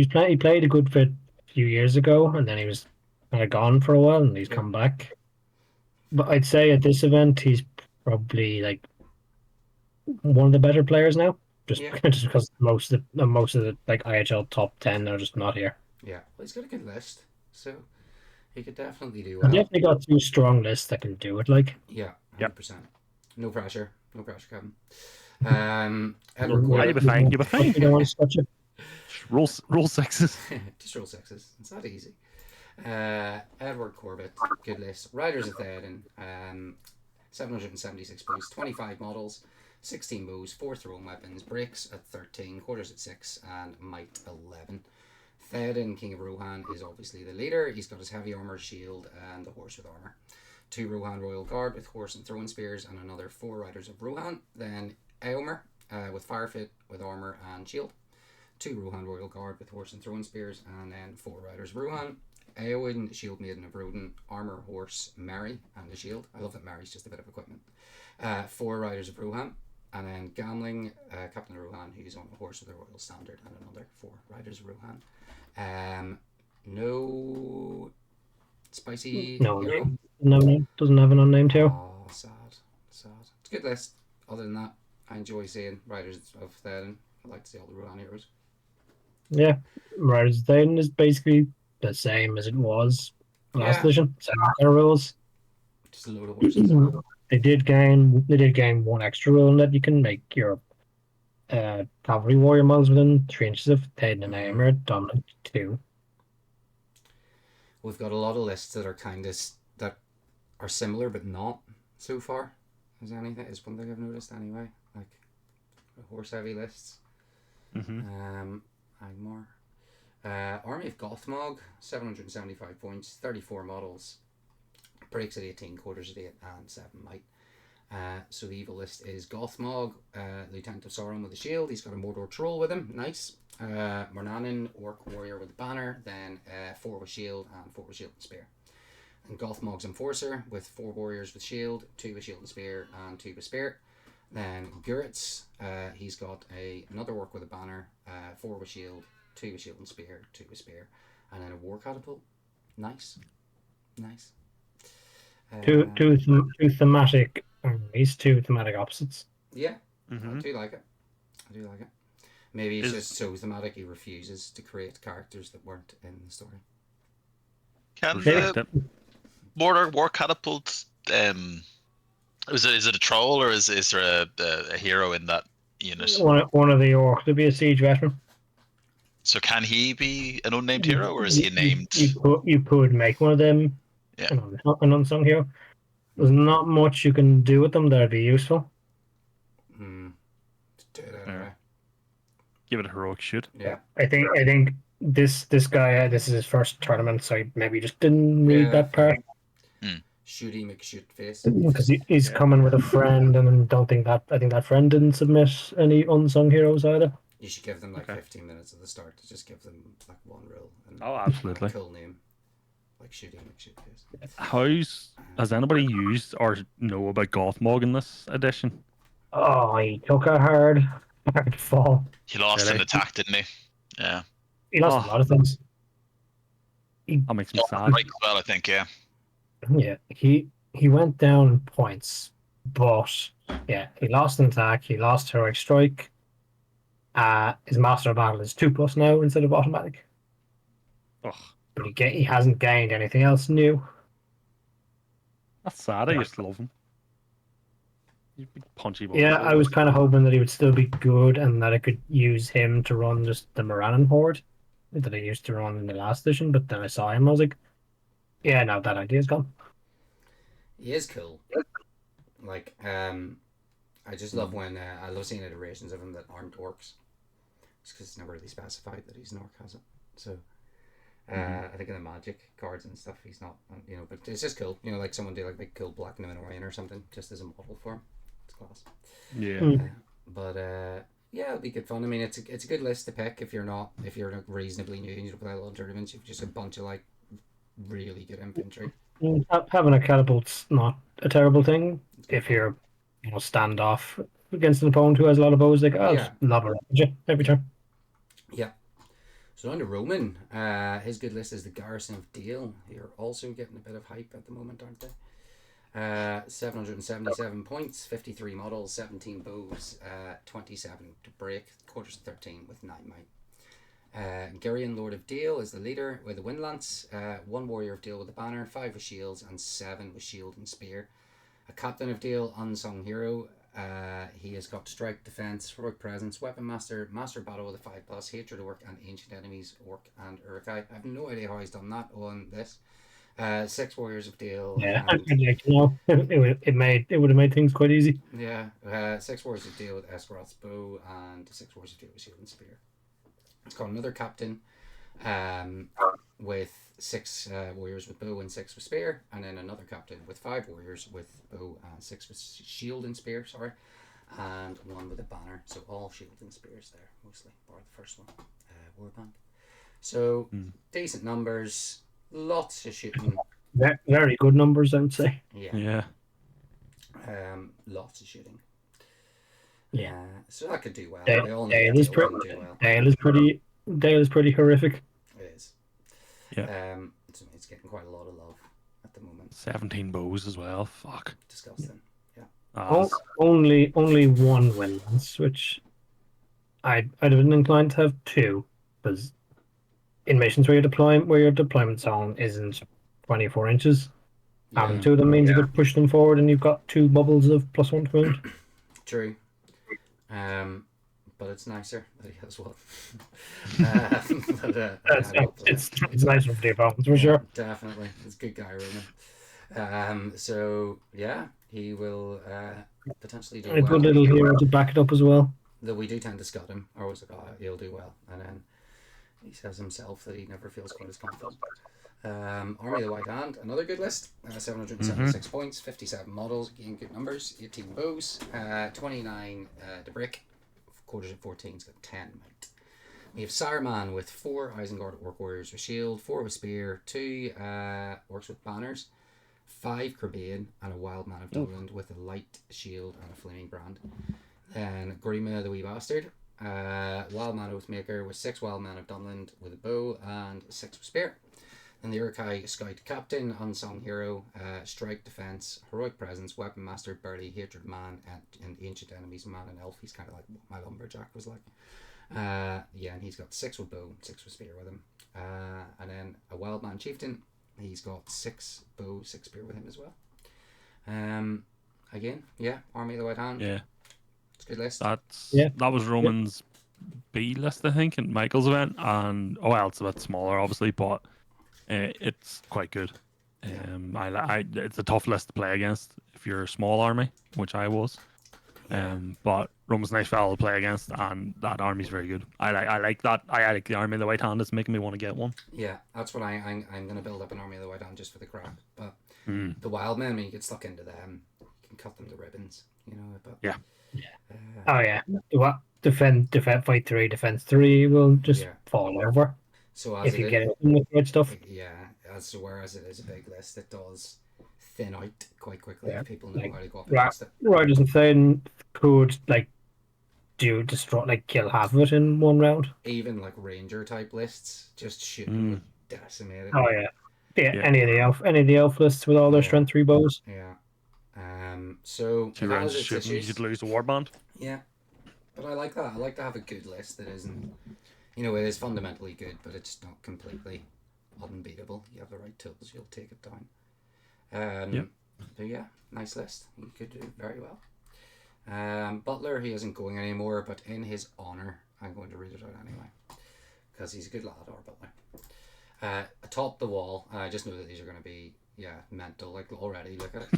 Speaker 2: played a good bit a few years ago, and then he was kind of gone for a while, and he's come back. But I'd say at this event, he's probably like one of the better players now. Just because most of the like IHL top 10 are just not here.
Speaker 1: Yeah, well, he's got a good list, so he could definitely do
Speaker 2: He's
Speaker 1: well.
Speaker 2: definitely got two strong lists that can do it. Like,
Speaker 1: Yeah, 100%. No pressure, Kevin.
Speaker 3: You'll
Speaker 1: Edward
Speaker 3: be
Speaker 1: Corbett.
Speaker 3: fine. You'll be fine.
Speaker 2: you don't want to touch it.
Speaker 3: Roll sixes.
Speaker 1: Just roll sixes. It's that easy. Edward Corbett, good list. Riders of Theoden, 776 points, 25 models, 16 bows, 4 thrown weapons, breaks at 13, quarters at 6, and might 11. Theoden, King of Rohan, is obviously the leader. He's got his heavy armor, shield, and the horse with armor. 2 Rohan Royal Guard with horse and throwing spears, and another 4 riders of Rohan. Then Eomer with Firefit with armor and shield. 2 Rohan Royal Guard with horse and throwing spears, and then 4 riders of Rohan. Eowyn, Shield Maiden of Roden, armor, horse, Mary, and a shield. I love that Mary's just a bit of equipment. 4 riders of Rohan, and then Gamling, Captain of Rohan, who's on a horse with a royal standard, and another 4 riders of Rohan. No spicy hero.
Speaker 2: No, doesn't have an unnamed hero.
Speaker 1: Oh, sad. It's a good list. Other than that, I enjoy seeing riders of Theoden. I like to see all the Rohan heroes.
Speaker 2: Yeah, Riders of Theoden is basically the same as it was last edition. Same kind of rules.
Speaker 1: Just a load of horses.
Speaker 2: They did gain one extra rule in that you can make your cavalry warrior models within 3 inches of Theoden and Eomer dominant 2.
Speaker 1: We've got a lot of lists that are that are similar but not so far. Is one thing I've noticed anyway. Like horse heavy lists. Agmar. Army of Gothmog, 775 points, 34 models, breaks at 18, quarters at 8, and 7 might. So the evil list is Gothmog, Lieutenant of Sauron with a shield. He's got a Mordor troll with him, nice. Mornanin, Orc warrior with a banner, then 4 with shield and 4 with shield and spear. And Gothmog's Enforcer with 4 warriors with shield, 2 with shield and spear, and 2 with spear. Then Guritz, he's got another Orc with a banner, 4 with shield, 2 with shield and spear, 2 with spear, and then a war catapult. Nice.
Speaker 2: Two thematic armies, 2 thematic opposites.
Speaker 1: Yeah, I do like it. Maybe it's just so thematic he refuses to create characters that weren't in the story.
Speaker 4: Can the Mordor war catapult? Is it a troll or is there a hero in that unit?
Speaker 2: One of the orcs would be a siege veteran.
Speaker 4: So can he be an unnamed hero or is he named?
Speaker 2: You could make one of them an unsung hero. There's not much you can do with them that'd be useful.
Speaker 1: Do it anyway.
Speaker 3: Give it a heroic shoot.
Speaker 1: Yeah.
Speaker 2: I think this guy, this is his first tournament, so he maybe just didn't read
Speaker 1: Yeah,
Speaker 2: that part
Speaker 1: Shooty McShoot face.
Speaker 2: because he's
Speaker 3: Yeah.
Speaker 2: coming with a friend, and I think that friend didn't submit any unsung heroes either.
Speaker 1: You should give them like
Speaker 3: Okay.
Speaker 1: 15 minutes at the start to just give them like one rule and
Speaker 3: Oh,
Speaker 1: a
Speaker 3: absolutely.
Speaker 1: cool name, like Shooty McShoot face.
Speaker 3: Has anybody used or know about Gothmog in this edition?
Speaker 2: Oh, he took a hard fall.
Speaker 4: He lost
Speaker 3: Really?
Speaker 4: an attack, didn't he? Yeah.
Speaker 2: He lost
Speaker 3: Oh.
Speaker 2: a lot of things.
Speaker 3: That makes me sad.
Speaker 4: Right as well, I think. Yeah.
Speaker 2: Yeah, he went down in points, but yeah, he lost an attack. He lost heroic strike. His master of battle is 2+ now instead of automatic,
Speaker 3: Ugh,
Speaker 2: but he hasn't gained anything else new.
Speaker 3: that's sad. I used to love him. He's a big punchy boy.
Speaker 2: Yeah, I was kind of hoping that he would still be good and that I could use him to run just the Morannon horde that I used to run in the last edition. But then I saw him, I was like, yeah, no, that idea's gone.
Speaker 1: He is cool. Like, I just love when I love seeing iterations of him that aren't orcs. Just because it's never really specified that he's an orc, has it? So, I think in the magic cards and stuff, he's not, but it's just cool. Like someone do like big cool black Numenorean or something, just as a model for him. It's class.
Speaker 3: Yeah.
Speaker 1: But yeah, it'll be good fun. I mean, it's a good list to pick if you're like reasonably new and you don't play a lot of tournaments. You've just a bunch of like really good infantry.
Speaker 2: Having a catapult's not a terrible thing if you're, standoff against an opponent who has a lot of bows. Like, I'll just lob around you every turn.
Speaker 1: Yeah. So on to Roman. His good list is the Garrison of Dale. You're also getting a bit of hype at the moment, aren't they? 777 points, 53 models, 17 bows, 27 to break, quarters of 13 with 9 might. Girion, Lord of Dale, is the leader with a wind lance, 1 warrior of Dale with a banner, 5 with shields, and 7 with shield and spear. A captain of Dale, unsung hero. He has got strike, defense, heroic presence, weapon master, master battle with a 5+, hatred of orc and ancient enemies, orc and Uruk-hai. I have no idea how he's done that on this. 6 warriors of Dale.
Speaker 2: Yeah,
Speaker 1: and,
Speaker 2: it would have made things quite easy.
Speaker 1: yeah, 6 warriors of Dale with Esgaroth's bow and 6 warriors of Dale with shield and spear. It's got another captain with 6 warriors with bow and 6 with spear, and then another captain with 5 warriors with bow and 6 with shield and spear, and 1 with a banner. So all shield and spears there, mostly, or the first one, Warbank. So decent numbers, lots of shooting.
Speaker 2: Very good numbers, I would say.
Speaker 1: Yeah. Lots of shooting.
Speaker 2: Yeah.
Speaker 1: So that could do well.
Speaker 2: Dale,
Speaker 1: We all know
Speaker 2: Dale
Speaker 1: Dale
Speaker 2: is
Speaker 1: can do well.
Speaker 2: Dale is pretty horrific.
Speaker 1: It is.
Speaker 3: Yeah.
Speaker 1: It's getting quite a lot of love at the moment.
Speaker 3: 17 bows as well. Fuck.
Speaker 1: Disgusting. Yeah.
Speaker 2: Only one wind lance, which I'd have been inclined to have 2, because in missions where your deployment zone isn't 24 inches, having 2 of them means you could push them forward and you've got 2 bubbles of +1 to wound.
Speaker 1: True. But it's nicer that he has one.
Speaker 2: It's nicer for the opponents, for sure.
Speaker 1: Definitely. It's a good guy, Roman. So, yeah, he will potentially do
Speaker 2: A good
Speaker 1: well.
Speaker 2: little hero to back it up as well.
Speaker 1: Though we do tend to scud him, or was like, oh, he'll do well. And then he says himself that he never feels quite as confident. Army of the White Hand, another good list. 776 points, 57 models, again good numbers, 18 bows, 29 to brick, quarters of 14's got 10 might. We have Saruman with 4 Isengard Orc Warriors with shield, 4 with spear, 2 orcs with banners, 5 Kerbane, and a Wild Man of Dunland with a light shield and a flaming brand. Then Grima the Wee Bastard, Wild Man Oathmaker with 6 Wild Men of Dunland with a bow and 6 with spear. Then the Uruk-hai Scout Captain, unsung hero, strike, defense, heroic presence, weapon master, burly, hatred man, and ancient enemies, man and elf. He's kind of like what my lumberjack was like. And he's got 6 with bow, 6 with spear with him. And then a wild man chieftain, he's got 6 bow, 6 spear with him as well. Again, Army of the White Hand.
Speaker 3: Yeah.
Speaker 1: It's a good list.
Speaker 3: That was Roman's B list, I think, in Michael's event, and it's a bit smaller, obviously, but it's quite good. It's a tough list to play against if you're a small army, which I was. But Rome's a nice fellow to play against, and that army's very good. I like that. I like the army of the White Hand. It's making me want to get one.
Speaker 1: Yeah, that's what I'm going to build up an army of the White Hand just for the crack. But
Speaker 3: Mm.
Speaker 1: the Wildmen, when you get stuck into them, you can cut them to ribbons, you know. But
Speaker 3: Yeah.
Speaker 2: Oh yeah. What defend, fight 3, defense 3 will just
Speaker 1: Yeah.
Speaker 2: fall over
Speaker 1: so as
Speaker 2: if
Speaker 1: it
Speaker 2: you
Speaker 1: is,
Speaker 2: get it with the right stuff.
Speaker 1: whereas it is a big list, it does thin out quite quickly
Speaker 2: Yeah,
Speaker 1: if people know
Speaker 2: like,
Speaker 1: how to go up
Speaker 2: Right,
Speaker 1: against it.
Speaker 2: Riders and Thin could destroy, kill half of it in one round.
Speaker 1: Even like ranger type lists, just shooting would decimate it.
Speaker 2: Oh yeah. Yeah,
Speaker 3: Yeah.
Speaker 2: any of the elf lists with all their
Speaker 1: Yeah.
Speaker 2: strength 3 bows.
Speaker 1: Yeah. So
Speaker 3: 2
Speaker 1: it
Speaker 3: rounds
Speaker 1: has
Speaker 3: of
Speaker 1: its
Speaker 3: shooting, you
Speaker 1: issues.
Speaker 3: could lose the warband.
Speaker 1: Yeah, but I like that. I like to have a good list that isn't, it is fundamentally good, but it's not completely unbeatable. You have the right tools, you'll take it down.
Speaker 3: Yep.
Speaker 1: So yeah, nice list. You could do very well. Butler, he isn't going anymore, but in his honour, I'm going to read it out anyway, because he's a good lad, our Butler. Atop the wall, I just know that these are going to be mental, like already, look at it.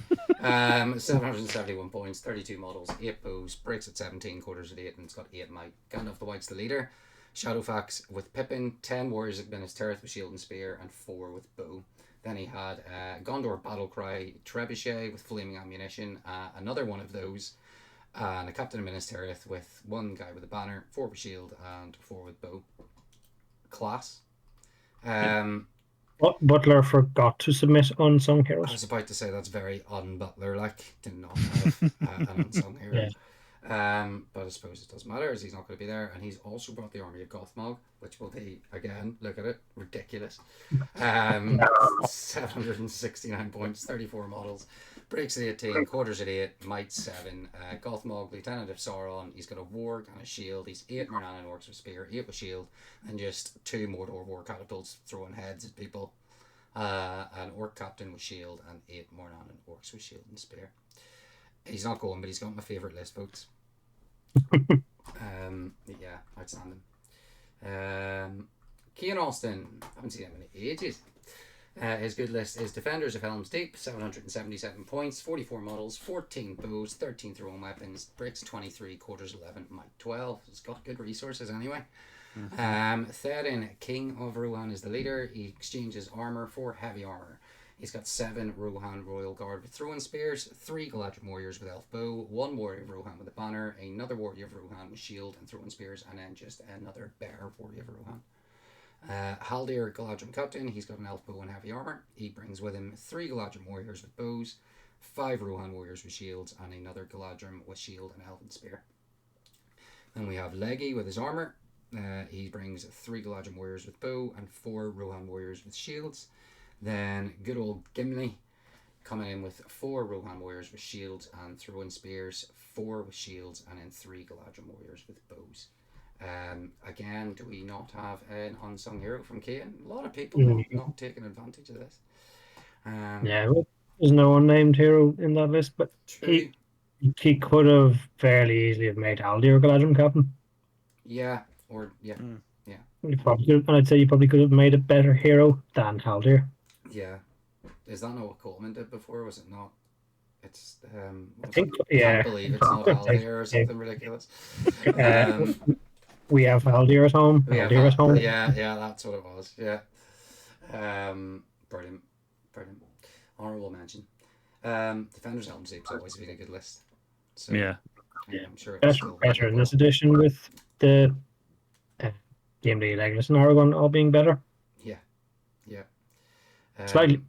Speaker 1: 771 points, 32 models, 8 bows, breaks at 17, quarters at 8, and it's got 8 might. Gandalf the White's the leader. Shadowfax with Pippin, 10 warriors at Minas Tirith with shield and spear, and 4 with bow. Then he had Gondor Battlecry Trebuchet with flaming ammunition, another one of those, and a Captain of Minas Tirith with 1 guy with a banner, 4 with shield, and 4 with bow. Class.
Speaker 2: Butler forgot to submit unsung
Speaker 1: I
Speaker 2: heroes.
Speaker 1: was about to say that's very un-Butler, like, did not have an unsung hero. But I suppose it doesn't matter as he's not going to be there, and he's also brought the army of Gothmog, which will be, again, look at it, ridiculous. 769 points, 34 models, breaks at 18, quarters at 8, might 7. Gothmog, Lieutenant of Sauron, he's got a warg and a shield. He's 8 Mornanan orcs with spear, 8 with shield, and just 2 Mordor war catapults throwing heads at people. An orc captain with shield, and 8 Mornanan orcs with shield and spear. He's not going, but he's got my favourite list, folks. Outstanding. Cian Austin, haven't seen him in ages. His good list is Defenders of Helm's Deep, 777 points, 44 models, 14 bows, 13 thrown weapons, breaks 23, quarters 11, might 12. He's got good resources anyway. Theoden, King of Rohan, is the leader. He exchanges armour for heavy armour. He's got 7 Rohan Royal Guard with throwing spears, 3 Galadriel warriors with elf bow, 1 warrior of Rohan with a banner, another warrior of Rohan with shield and throwing spears, and then just another bear warrior of Rohan. Haldir, Galadriel captain, he's got an elf bow and heavy armour. He brings with him 3 Galadriel warriors with bows, 5 Rohan warriors with shields, and another Galadriel with shield and elven spear. Then we have Leggy with his armour. He brings 3 Galadriel warriors with bow and 4 Rohan warriors with shields. Then good old Gimli coming in with 4 Rohan warriors with shields and throwing spears, 4 with shields, and then 3 Galadriel warriors with bows. Again, do we not have an unsung hero from Cian? A lot of people not taking advantage of this.
Speaker 2: There's no unnamed hero in that list, but he could have fairly easily have made Haldir Galadriel captain.
Speaker 1: Yeah.
Speaker 2: You probably could, and I'd say you probably could have made a better hero than Haldir.
Speaker 1: Yeah. Is that not what Coleman did before? Was it not? It's
Speaker 2: I think,
Speaker 1: can't believe it's not Haldir or something ridiculous.
Speaker 2: We have Haldir at home. Haldir at home.
Speaker 1: Yeah, that's what it was. Yeah. Brilliant. Honourable mention. Defenders Helm's Deep's always been a good list. So I'm sure it's
Speaker 2: better in this edition with the D&D Legolas and Aragon all being better.
Speaker 1: Yeah.
Speaker 2: Slightly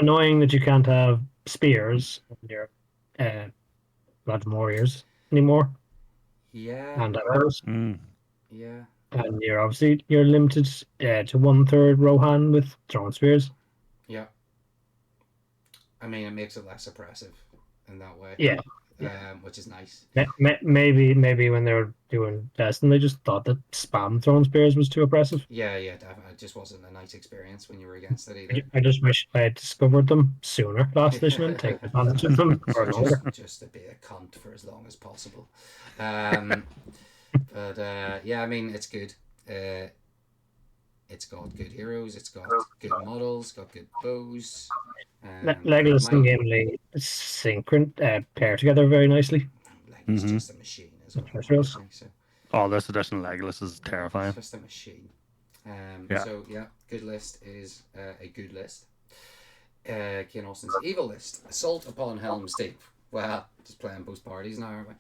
Speaker 2: annoying that you can't have spears in your Blood Warriors anymore.
Speaker 1: Yeah.
Speaker 2: And arrows.
Speaker 1: Yeah.
Speaker 2: And you're limited to 1/3 Rohan with throwing spears.
Speaker 1: Yeah. I mean, it makes it less oppressive in that way.
Speaker 2: Yeah.
Speaker 1: Which is nice.
Speaker 2: Maybe when they were doing testing, they just thought that spam throwing spears was too oppressive.
Speaker 1: Yeah, definitely. It just wasn't a nice experience when you were against it either.
Speaker 2: I just wish I had discovered them sooner last edition and taken advantage of them for longer.
Speaker 1: Just to be a cunt for as long as possible. But I mean, it's good. It's got good heroes. It's got good models. Got good bows.
Speaker 2: Legolas and Gimli pair together very nicely.
Speaker 1: He's
Speaker 3: Mhm.
Speaker 1: just a machine, isn't he?
Speaker 2: That's real.
Speaker 1: Honestly, so
Speaker 3: Oh, this edition Legolas is terrifying.
Speaker 1: just a machine.
Speaker 3: Yeah.
Speaker 1: So yeah, good list is a good list. Cian Austin's evil list: Assault upon Helm's Deep. Well, just playing both parties now, aren't we?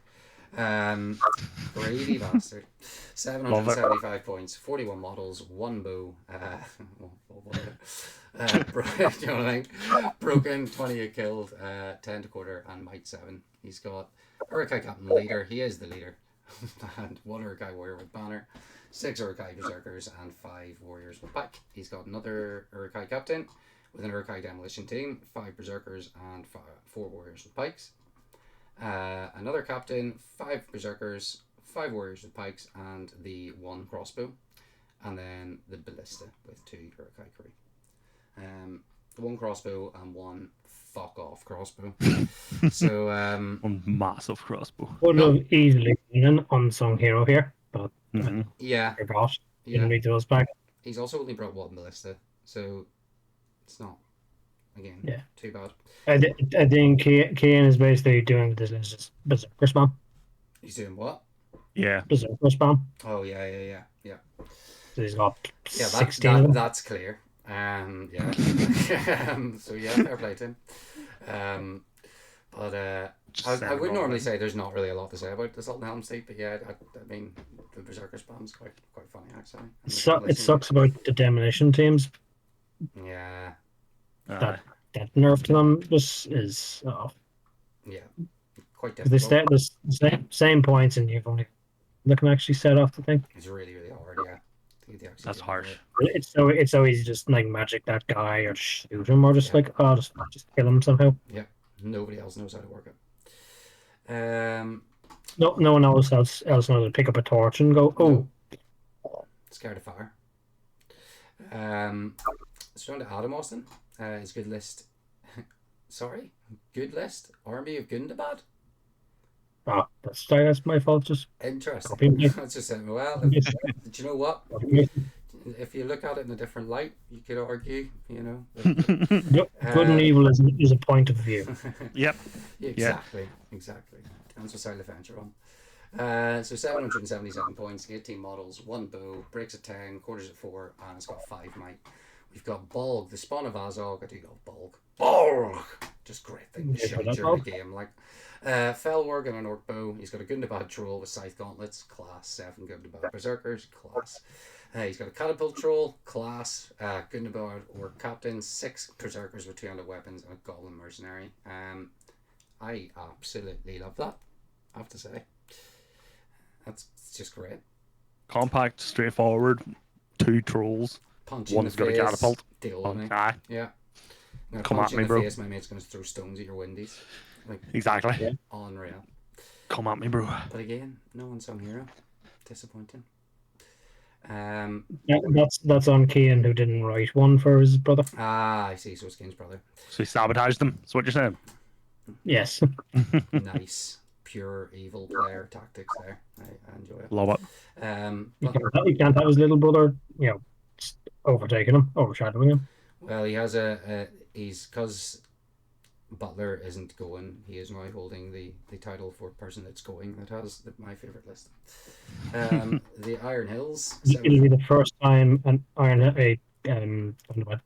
Speaker 1: Greedy bastard. 775 points, 41 models, 1 bow. You know what I mean? Broken, 28 killed, 10 to quarter, and might 7. He's got Urukai Captain Leader. He is the leader. And 1 Urukai Warrior with Banner, 6 Urukai Berserkers, and 5 Warriors with Pack. He's got another Urukai Captain with an Urukai Demolition Team, 5 Berserkers, and 4 Warriors with Pikes. Another captain, 5 berserkers, 5 warriors with pikes, and the 1 crossbow, and then the ballista with 2 urukai crew. The 1 crossbow and 1 fuck off crossbow. So
Speaker 3: One massive crossbow.
Speaker 2: Would have easily been an unsung hero here, but
Speaker 1: yeah,
Speaker 2: forgot.
Speaker 1: yeah.
Speaker 2: Didn't read those back.
Speaker 1: He's also only brought 1 ballista, so it's not too bad.
Speaker 2: I think Cian is basically doing this as just berserker spam.
Speaker 1: He's doing what?
Speaker 3: Yeah.
Speaker 2: Berserker spam.
Speaker 1: Oh yeah.
Speaker 2: So he's got
Speaker 1: Yeah,
Speaker 2: 16 of them.
Speaker 1: that's clear. Yeah. So yeah, fair play to him. But I would normally say there's not really a lot to say about the Assault on Helm's Deep, but yeah, I mean the Berserker spam's quite funny actually.
Speaker 2: It sucks about the demolition teams.
Speaker 1: Yeah.
Speaker 2: That nerf to them is
Speaker 1: Yeah. Quite
Speaker 2: they stay
Speaker 1: difficult.
Speaker 2: the same points, and you've only they can actually set off the thing.
Speaker 1: It's really hard. Yeah. They actually
Speaker 3: That's
Speaker 1: do
Speaker 3: harsh.
Speaker 1: it.
Speaker 2: It's so easy to just like magic that guy or shoot him or just just kill him somehow.
Speaker 1: Nobody else knows how to work it.
Speaker 2: No one else knows to pick up a torch and go, oh.
Speaker 1: Scared of fire. So on to Adam Austin. His good list. Sorry, good list. Army of Gundabad.
Speaker 2: Oh, that's my fault. Just
Speaker 1: Interesting. That's just saying. Well, do you know what? If you look at it in a different light, you could argue, you know.
Speaker 2: Good and evil is a point of view.
Speaker 3: Yep.
Speaker 1: Exactly. Depends what side of the fence you're on. So 777 points, 18 models, 1 bow, breaks at 10, quarters at 4, and it's got 5 might. We've got Bolg, the spawn of Azog. I do love Bolg. Bolg! Just great thing to shout during the game. Like, Felwarg and an Orc bow. He's got a Gundabad troll with scythe gauntlets, class. 7 Gundabad berserkers, class. He's got a catapult troll, class. Gundabad Orc captain, 6 berserkers with 200 weapons, and a goblin mercenary. I absolutely love that, I have to say. That's just great.
Speaker 3: Compact, straightforward, 2 trolls.
Speaker 1: Punch
Speaker 3: One's
Speaker 1: in the
Speaker 3: got
Speaker 1: face,
Speaker 3: a catapult.
Speaker 1: deal with me.
Speaker 3: Aye.
Speaker 1: Yeah. I'm gonna
Speaker 3: Come
Speaker 1: punch
Speaker 3: at me,
Speaker 1: in the
Speaker 3: bro.
Speaker 1: face, my mate's going to throw stones at your windies. Like,
Speaker 3: Exactly.
Speaker 1: unreal.
Speaker 3: Come at me, bro.
Speaker 1: But again, no unsung hero. Disappointing.
Speaker 2: That's on Cian, who didn't write one for his brother.
Speaker 1: I see. So it's Kane's brother.
Speaker 3: So he sabotaged them. That's what you're saying.
Speaker 2: Yes.
Speaker 1: Nice, pure evil player tactics there. I enjoy it.
Speaker 3: Love it.
Speaker 2: You can't have his little brother, just overtaking him, overshadowing him.
Speaker 1: Well, he has he's because Butler isn't going. He is now holding the title for person that's going. That has my favorite list. The Iron Hills.
Speaker 2: It'll be the first time an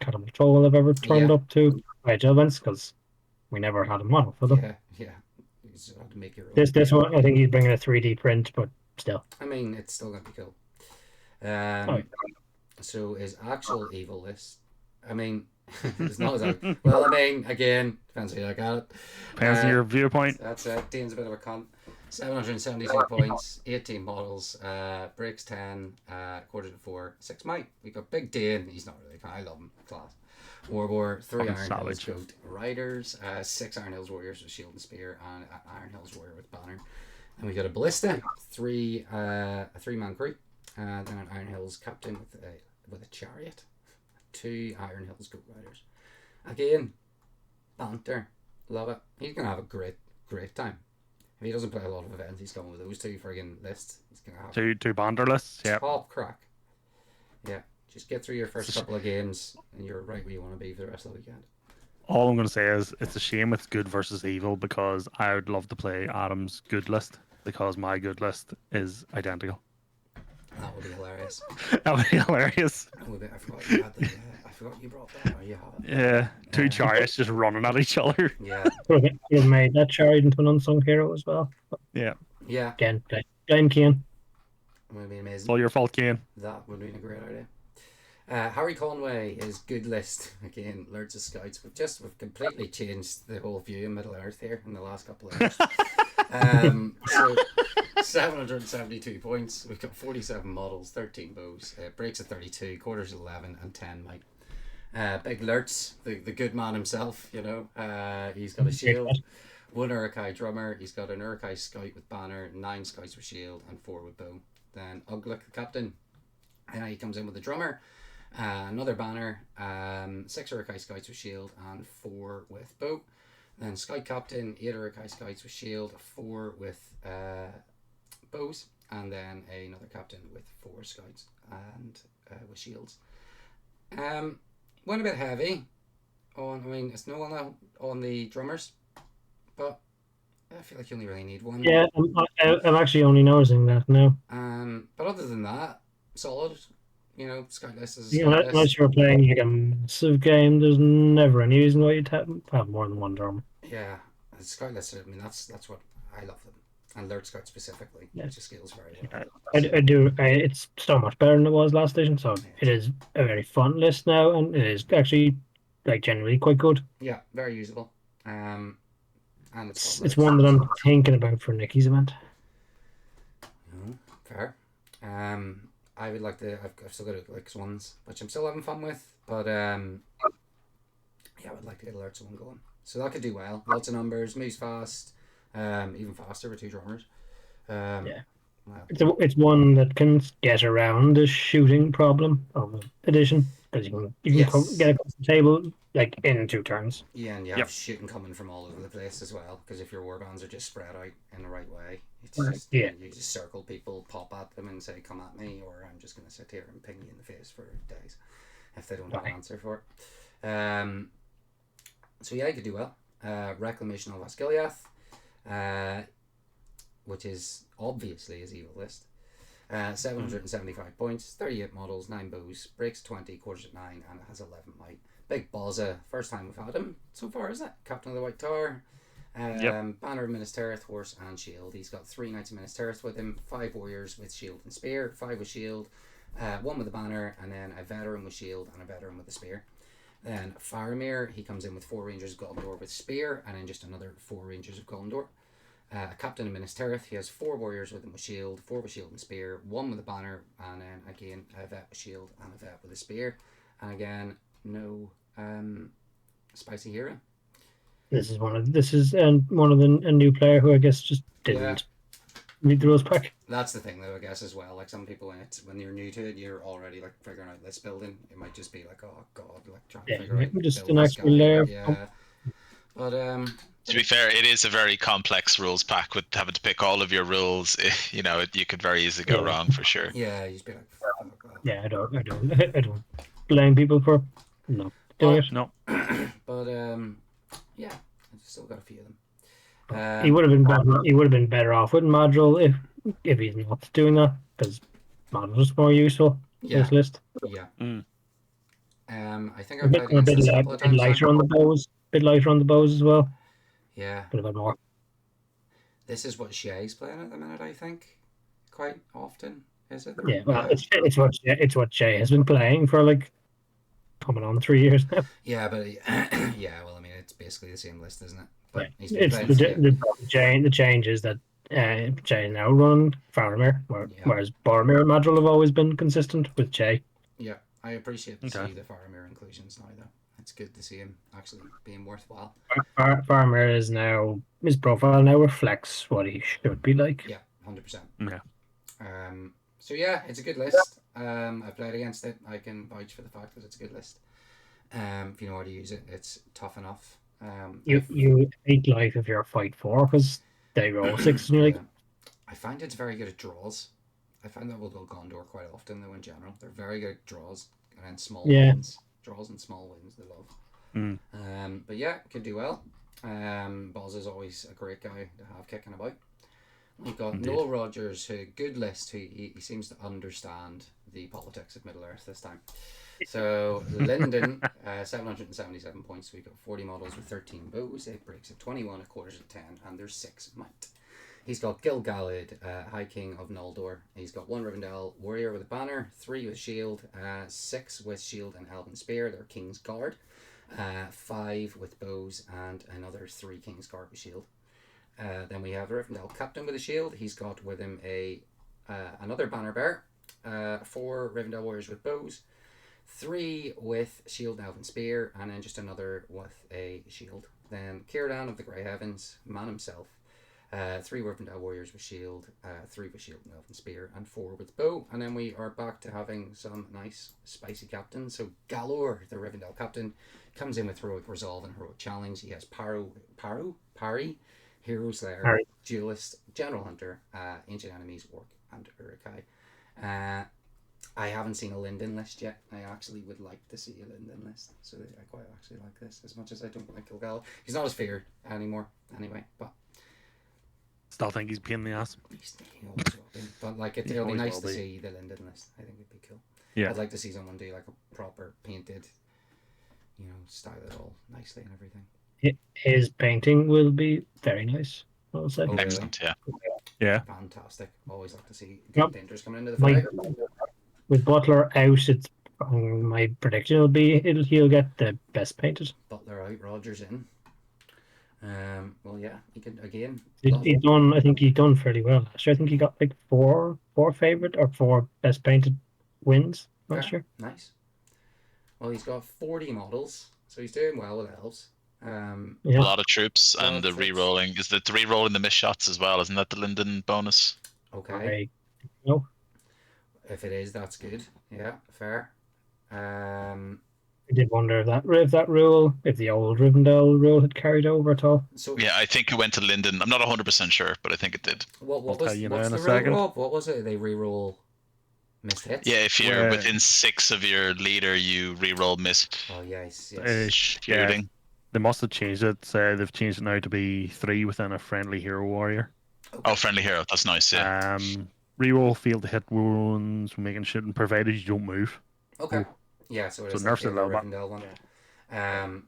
Speaker 2: catapult troll I've ever turned up to IHL events, because we never had a model for them.
Speaker 1: Yeah. You just have to make your own.
Speaker 2: This one, I think he's bringing a 3D print, but still.
Speaker 1: I mean, it's still gonna be cool. So his actual evil list. I mean, it's not as well. I mean, again, depends how you look at it.
Speaker 3: Depends on your viewpoint.
Speaker 1: That's it. Dean's a bit of a cunt. 772 points, 18 models, breaks 10, quarters to 4, 6 might. We got Big Dean. He's not really. I love him. Class. War, 3
Speaker 3: Fucking
Speaker 1: Iron
Speaker 3: savage.
Speaker 1: Hills Goat Riders, 6 Iron Hills Warriors with shield and spear, and an Iron Hills Warrior with banner. And we got a ballista, a 3-man crew, then an Iron Hills captain with a chariot, 2 Iron Hills Goat Riders. Again, banter, love it. He's gonna have a great time. If he doesn't play a lot of events, he's going with those 2 friggin' lists. He's gonna have
Speaker 3: Two bander lists. Yeah.
Speaker 1: top crack. Yeah, just get through your first couple of games, and you're right where you want to be for the rest of the weekend.
Speaker 3: All I'm going to say is it's a shame it's good versus evil, because I would love to play Adam's good list. because my good list is identical.
Speaker 1: That would be hilarious.
Speaker 3: That would be hilarious.
Speaker 1: I forgot you had the. I forgot you brought that. Or you have it.
Speaker 3: Yeah, two chariots just running at each other.
Speaker 1: Yeah.
Speaker 2: Could have made that chariot into an unsung hero as well.
Speaker 3: Yeah,
Speaker 1: Yeah.
Speaker 2: Again, blame Kane.
Speaker 1: It would be
Speaker 3: it's
Speaker 1: amazing.
Speaker 3: all your fault, Kane.
Speaker 1: That would have been a great idea. Harry Conway, his good list again. Lords of Scouts. We've completely changed the whole view of Middle Earth here in the last couple of years. So 772 points. We've got 47 models, 13 bows, breaks at 32, quarters at 11, and 10 might. Big Lurtz, the good man himself. You know, he's got a shield. 1 Urukai drummer. He's got an Urukai scout with banner, 9 scouts with shield, and 4 with bow. Then Ugluk, the captain. He comes in with a drummer. Another banner, 6 Urukai scouts with shield and 4 with bow. Then scout captain, 8 Urukai scouts with shield, 4 with bows, and then another captain with 4 scouts and with shields. Went a bit heavy on. I mean, it's no on the drummers, but I feel like you only really need one.
Speaker 2: Yeah, I'm actually only noticing that now.
Speaker 1: But other than that, solid. You know, Scout list is a
Speaker 2: Yeah,
Speaker 1: Scout list.
Speaker 2: unless you're playing like a massive game, there's never any reason why you'd have more than one drummer.
Speaker 1: Yeah, Scout list. I mean, that's what I love them, and Lurk Scout specifically.
Speaker 2: Yeah.
Speaker 1: Which scales very well.
Speaker 2: I do. It's so much better than it was last station, so it is a very fun list now, and it is actually like generally quite good.
Speaker 1: Yeah, very usable. And
Speaker 2: It's one that I'm thinking about for Nicky's event.
Speaker 1: Fair. I would like to. I've still got like ones, which I'm still having fun with, but yeah, I would like to get alerts one going. So that could do well. Lots of numbers, moves fast, even faster with 2 drummers.
Speaker 2: Yeah.
Speaker 1: Well,
Speaker 2: It's one that can get around the shooting problem of the edition because you can
Speaker 1: Yes.
Speaker 2: get across the table like in 2 turns.
Speaker 1: yeah, and you have
Speaker 3: Yep.
Speaker 1: shooting coming from all over the place as well. Because if your warbands are just spread out in the right way, it's
Speaker 2: Right,
Speaker 1: just
Speaker 2: yeah.
Speaker 1: you just circle people, pop at them, and say, "Come at me," or I'm just gonna sit here and ping you in the face for days if they don't have an
Speaker 2: Right.
Speaker 1: answer for it. So yeah, you could do well. Reclamation of Asgiliath, which is obviously his evil list. 775 points, 38 models, 9 bows, breaks 20, quarters at 9, and it has 11 might. Big Bozza, first time we've had him so far, isn't it? Captain of the White Tower. Banner of Minas Tirith, horse and shield. He's got 3 knights of Minas Tirith with him, 5 warriors with shield and spear, 5 with shield, 1 with a banner, and then a veteran with shield and a veteran with a spear. Then Faramir, he comes in with 4 rangers of Gondor with spear, and then just another 4 rangers of Gondor. Captain of Minas Tirith, he has 4 warriors with him with shield, 4 with shield and spear, 1 with a banner, and then again a vet with shield and a vet with a spear. And again, no spicy hero.
Speaker 2: This is one of a new player who I guess just didn't read the rules pack.
Speaker 1: That's the thing though, I guess, as well. Like some people when you're new to it, you're already like figuring out list building. It might just be like, oh god, like trying to figure out
Speaker 2: just
Speaker 1: build
Speaker 2: an
Speaker 1: this
Speaker 2: extra
Speaker 1: guy.
Speaker 2: layer.
Speaker 1: Yeah. But
Speaker 4: To be fair, it is a very complex rules pack with having to pick all of your rules. You know, you could very easily go wrong for sure.
Speaker 1: yeah, you just be like, fuck, God.
Speaker 2: Yeah, I don't blame people for not doing it.
Speaker 3: No,
Speaker 1: But yeah, I've still got a few of them.
Speaker 2: He would have been better. He would have been better off with Madril if he's not doing that because Madril's more useful in
Speaker 1: Yeah.
Speaker 2: this list.
Speaker 1: Yeah.
Speaker 3: Mm.
Speaker 1: I think I
Speaker 2: A
Speaker 1: played
Speaker 2: bit
Speaker 1: against this a couple of times.
Speaker 2: lighter on the bows. Bit lighter on the bows as well.
Speaker 1: Yeah.
Speaker 2: But a bit more.
Speaker 1: This is what Shay's playing at the minute, I think. Quite often, is it?
Speaker 2: Yeah, well, it's what Jay has been playing for like coming on 3 years now.
Speaker 1: Yeah, but yeah, well, I mean, it's basically the same list, isn't it? But
Speaker 2: Yeah.
Speaker 1: he's been
Speaker 2: It's
Speaker 1: playing.
Speaker 2: the change is that Jay is now running Faramir, whereas Boromir and Madril have always been consistent with Jay.
Speaker 1: Yeah, I appreciate to
Speaker 3: Okay.
Speaker 1: see the Faramir inclusions now, though. It's good to see him actually being worthwhile.
Speaker 2: Faramir is now his profile now reflects what he should be like.
Speaker 1: Yeah, 100%.
Speaker 3: yeah.
Speaker 1: So yeah, it's a good list. I've played against it. I can vouch for the fact that it's a good list. If you know how to use it, it's tough enough.
Speaker 2: You hate life if you're a fight 4 because they roll 6 and you're like,
Speaker 1: I find it's very good at draws. I find that we'll go Gondor quite often though in general. They're very good at draws and then small wins. Draws and small wins they love. But yeah, could do well. Boz is always a great guy to have kicking about. We've got
Speaker 3: Indeed.
Speaker 1: Noel Rogers, who good list. Who he seems to understand the politics of Middle Earth this time. So Lyndon, 777 points. We've got 40 models with 13 bows. 8 breaks at 21, a quarters at 10, and there's 6 might. He's got Gil-galad, High King of Noldor. He's got 1 Rivendell warrior with a banner, 3 with shield, 6 with shield and elven spear. They're King's Guard. 5 with bows, and another 3 King's Guard with shield. Then we have a Rivendell captain with a shield. He's got with him another banner bearer. 4 Rivendell warriors with bows. 3 with shield and elven spear, and then just another with a shield. Then Círdan of the Grey Heavens, man himself. 3 Rivendell warriors with shield, 3 with shield and elven spear, and 4 with bow. And then we are back to having some nice spicy captains. So Galor, the Rivendell captain, comes in with heroic resolve and heroic challenge. He has parry, hero slayer,
Speaker 2: Parry.
Speaker 1: duelist, general hunter, ancient enemies, orc, and urukai. I haven't seen a Lyndon list yet. I actually would like to see a Lyndon list. So I quite actually like this, as much as I don't like Gil-galad. He's not as feared anymore, anyway. But
Speaker 3: Still think he's a pain in the ass.
Speaker 1: he always will be. But like it'll be
Speaker 3: always
Speaker 1: nice
Speaker 3: will
Speaker 1: to
Speaker 3: be.
Speaker 1: see the Lyndon list. I think it'd be cool.
Speaker 3: Yeah.
Speaker 1: I'd like to see someone do like a proper painted, style it all nicely and everything.
Speaker 2: His painting will be very nice, I'll say.
Speaker 1: Oh, really?
Speaker 4: Excellent, yeah.
Speaker 3: Yeah.
Speaker 1: Fantastic. Always like to see
Speaker 2: Yep.
Speaker 1: good painters coming into the fray.
Speaker 2: With Butler out, my prediction will be he'll get the best painted.
Speaker 1: Butler out, Rogers in. Well, yeah, he could again.
Speaker 2: He's done. I think he's done fairly well last year. I think he got like four favorite or 4 best painted wins last year.
Speaker 1: Nice. Well, he's got 40 models, so he's doing well with elves.
Speaker 2: Yeah.
Speaker 4: A lot of troops
Speaker 1: A lot
Speaker 4: and
Speaker 1: of
Speaker 4: the
Speaker 1: troops.
Speaker 4: re-rolling. Is the re-rolling the miss shots as well? Isn't that the Lyndon bonus?
Speaker 1: Okay.
Speaker 2: No,
Speaker 1: If it is, that's good. Yeah, fair.
Speaker 2: I did wonder if the old Rivendell rule had carried over at all.
Speaker 1: So
Speaker 4: Yeah, I think it went to Lyndon. I'm not 100% sure, but I think it did.
Speaker 1: what
Speaker 3: I'll
Speaker 1: was
Speaker 3: tell you now
Speaker 1: what's
Speaker 3: in
Speaker 1: the
Speaker 3: a
Speaker 1: rule,
Speaker 3: second.
Speaker 1: Rob? What was it? They re-roll missed hits.
Speaker 4: Yeah, if you're
Speaker 3: Well,
Speaker 4: within 6 of your leader, you re-roll missed
Speaker 1: Oh yes.
Speaker 4: shooting.
Speaker 3: They must have changed it. They've changed it now to be 3 within a friendly hero warrior.
Speaker 1: Okay.
Speaker 4: Oh, friendly hero. That's nice, yeah.
Speaker 3: Reroll failed to hit wounds, making shit, and provided you don't move.
Speaker 1: Okay. Yeah, so it
Speaker 3: So
Speaker 1: is
Speaker 3: nerfs
Speaker 1: like
Speaker 3: it
Speaker 1: the
Speaker 3: a little bit.
Speaker 1: Rivendell one.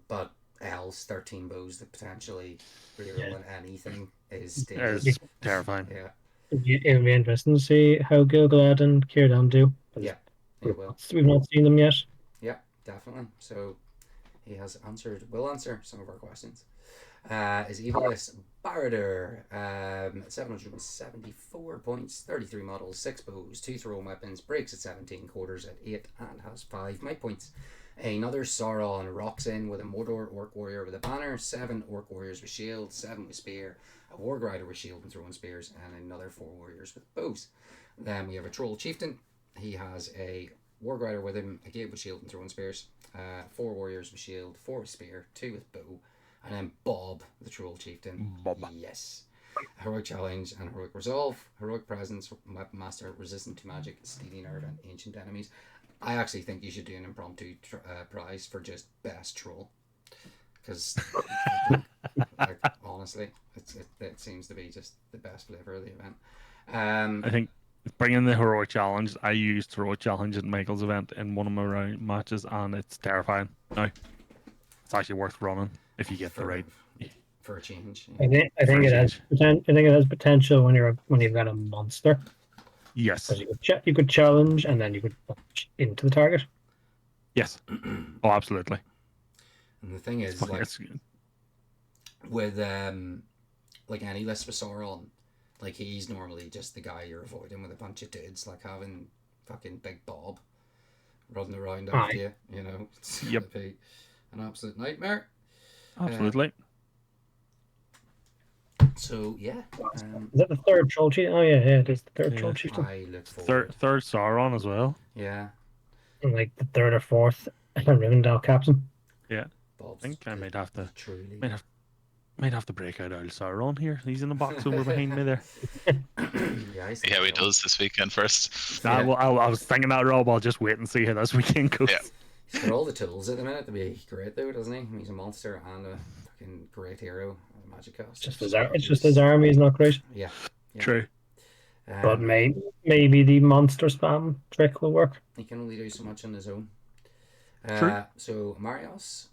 Speaker 1: But L's 13 bows that potentially re-rolling anything is dangerous.
Speaker 3: It's terrifying.
Speaker 1: Yeah,
Speaker 2: It'll be interesting to see how Gil-galad and Círdan do. 'Cause
Speaker 1: Yeah, it will.
Speaker 2: We've not seen them yet.
Speaker 1: Yeah, definitely. So he will answer some of our questions. His evil list, Baradur, 774 points, 33 models, 6 bows, 2 thrown weapons, breaks at 17, quarters at 8, and has 5 might points. Another Sauron rocks in with a Mordor orc warrior with a banner, 7 orc warriors with shield, 7 with spear, a warg rider with shield and throwing spears, and another 4 warriors with bows. Then we have a troll chieftain. He has a warg rider with him, again with shield and throwing spears, 4 warriors with shield, 4 with spear, 2 with bow, and then Bob, the troll chieftain.
Speaker 3: Bob.
Speaker 1: Yes. Heroic challenge and heroic resolve, heroic presence, weapon master, resistant to magic, steely nerve, and ancient enemies. I actually think you should do an impromptu prize for just best troll, because like, honestly, it seems to be just the best flavor of the event.
Speaker 3: I think bringing the heroic challenge, I used heroic challenge at Michael's event in one of my round matches, and it's terrifying. Now, it's actually worth running if you get the right.
Speaker 1: For a change.
Speaker 2: I think it has. I think it has potential when you've got a monster.
Speaker 3: Yes.
Speaker 2: Because you could challenge and then you could punch into the target.
Speaker 3: Yes. Oh, absolutely.
Speaker 1: And the thing is, like, with like any list with Sauron, like he's normally just the guy you're avoiding with a bunch of dudes, like having fucking Big Bob running around after you, it's gonna be an absolute nightmare.
Speaker 3: Absolutely.
Speaker 1: So yeah,
Speaker 2: Is that the third troll chief? Oh yeah, it is the third
Speaker 3: Yeah.
Speaker 2: troll chieftain.
Speaker 1: I look forward.
Speaker 3: Third Sauron as well.
Speaker 1: Yeah,
Speaker 2: And like the third or fourth Rivendell captain.
Speaker 1: Bob's
Speaker 3: I think I might have to
Speaker 1: truly.
Speaker 3: might have to break out old Sauron here. He's in the box over behind me there.
Speaker 1: Yeah,
Speaker 4: See how he does this weekend first.
Speaker 3: Nah,
Speaker 1: Yeah.
Speaker 3: well, I was thinking that, Rob. I'll just wait and see how this weekend goes.
Speaker 4: Yeah.
Speaker 1: He's got all the tools at the minute to be great, though, doesn't he? He's a monster and a fucking great hero. the magic cost.
Speaker 2: It's just his army is not great.
Speaker 1: Yeah.
Speaker 3: True.
Speaker 2: But maybe the monster spam trick will work.
Speaker 1: He can only do so much on his own.
Speaker 3: True.
Speaker 1: So Marios,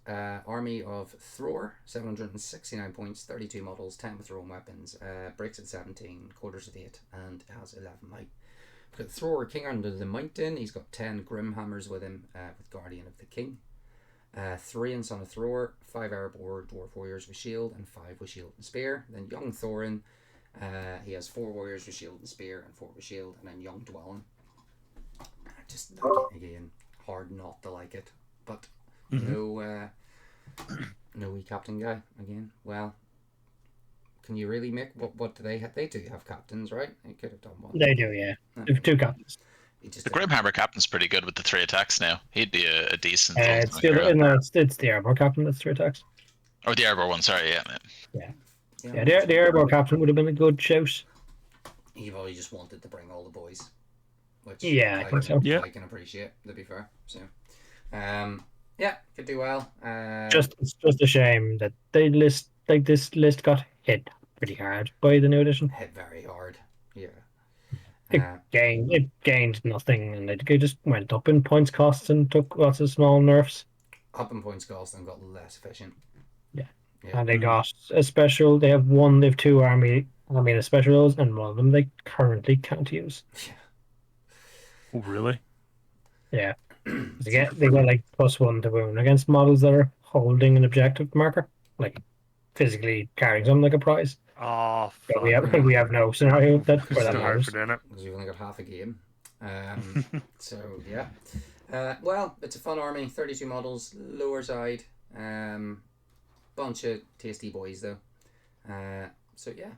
Speaker 1: army of Thror, 769 points, 32 models, 10 with thrown weapons, breaks at 17, quarters at 8, and has 11 might. Got Thror, king under the mountain. He's got 10 grim hammers with him, with guardian of the king. 3 in Son of Thror, 5 Arab or dwarf warriors with shield, and 5 with shield and spear. Then young Thorin, he has 4 warriors with shield and spear, and 4 with shield, and then young Dwellin. Just again, hard not to like it, but no wee captain guy again. Well, can you really make what do they have? They do have captains, right? They could have done one.
Speaker 2: They do, yeah. They have 2 captains.
Speaker 4: The Grimhammer captain's pretty good with the 3 attacks now. He'd be a decent.
Speaker 2: It's the Airborne captain that's 3 attacks.
Speaker 4: Oh, the Airborne one. Sorry,
Speaker 2: Yeah, the Airborne captain would have been a good shout.
Speaker 1: He probably just wanted to bring all the boys, which
Speaker 2: I think so.
Speaker 1: I can appreciate, to be fair. So, could do well.
Speaker 2: It's just a shame that this list got hit pretty hard by the new edition.
Speaker 1: Hit very hard. Yeah.
Speaker 2: It gained nothing, and it just went up in points costs and took lots of small nerfs.
Speaker 1: Up in points cost and got less efficient.
Speaker 2: Yeah. And they got a special. They have 2 army of specials, and one of them they currently can't use.
Speaker 1: Yeah.
Speaker 3: Oh, really?
Speaker 2: Yeah. They get like +1 to wound against models that are holding an objective marker, like physically carrying something like a prize.
Speaker 3: Oh,
Speaker 2: But we have no scenario where that matters.
Speaker 1: Because we've only got half a game. So yeah. Well, it's a fun army. 32 models, lower side. Bunch of tasty boys though. So yeah,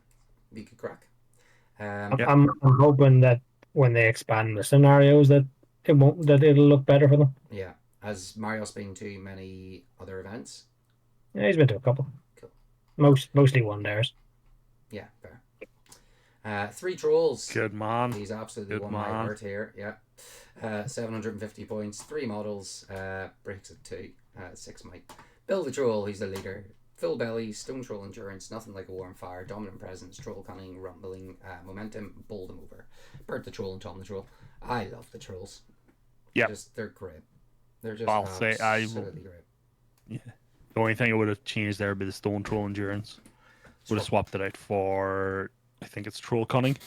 Speaker 1: be good crack.
Speaker 2: I'm hoping that when they expand the scenarios that it'll look better for them.
Speaker 1: Yeah. Has Mario's been to many other events?
Speaker 2: Yeah, he's been to a couple.
Speaker 1: Cool.
Speaker 2: Mostly one theirs.
Speaker 1: Yeah, fair. 3 trolls.
Speaker 3: Good man.
Speaker 1: He's absolutely
Speaker 3: Good
Speaker 1: one
Speaker 3: man.
Speaker 1: my heart here. Yeah. 750 points, 3 models, breaks at 2, 6 might. Build the troll, he's the leader. Full belly, stone troll endurance, nothing like a warm fire, dominant presence, troll cunning, rumbling, momentum, bowl them over. Bird the troll and Tom the troll. I love the trolls.
Speaker 3: Yeah.
Speaker 1: They're great. They're just
Speaker 3: I'll say
Speaker 1: absolutely great.
Speaker 3: Yeah. The only thing I would have changed there would be the stone troll endurance. Would have swapped it out for, I think it's troll cunning.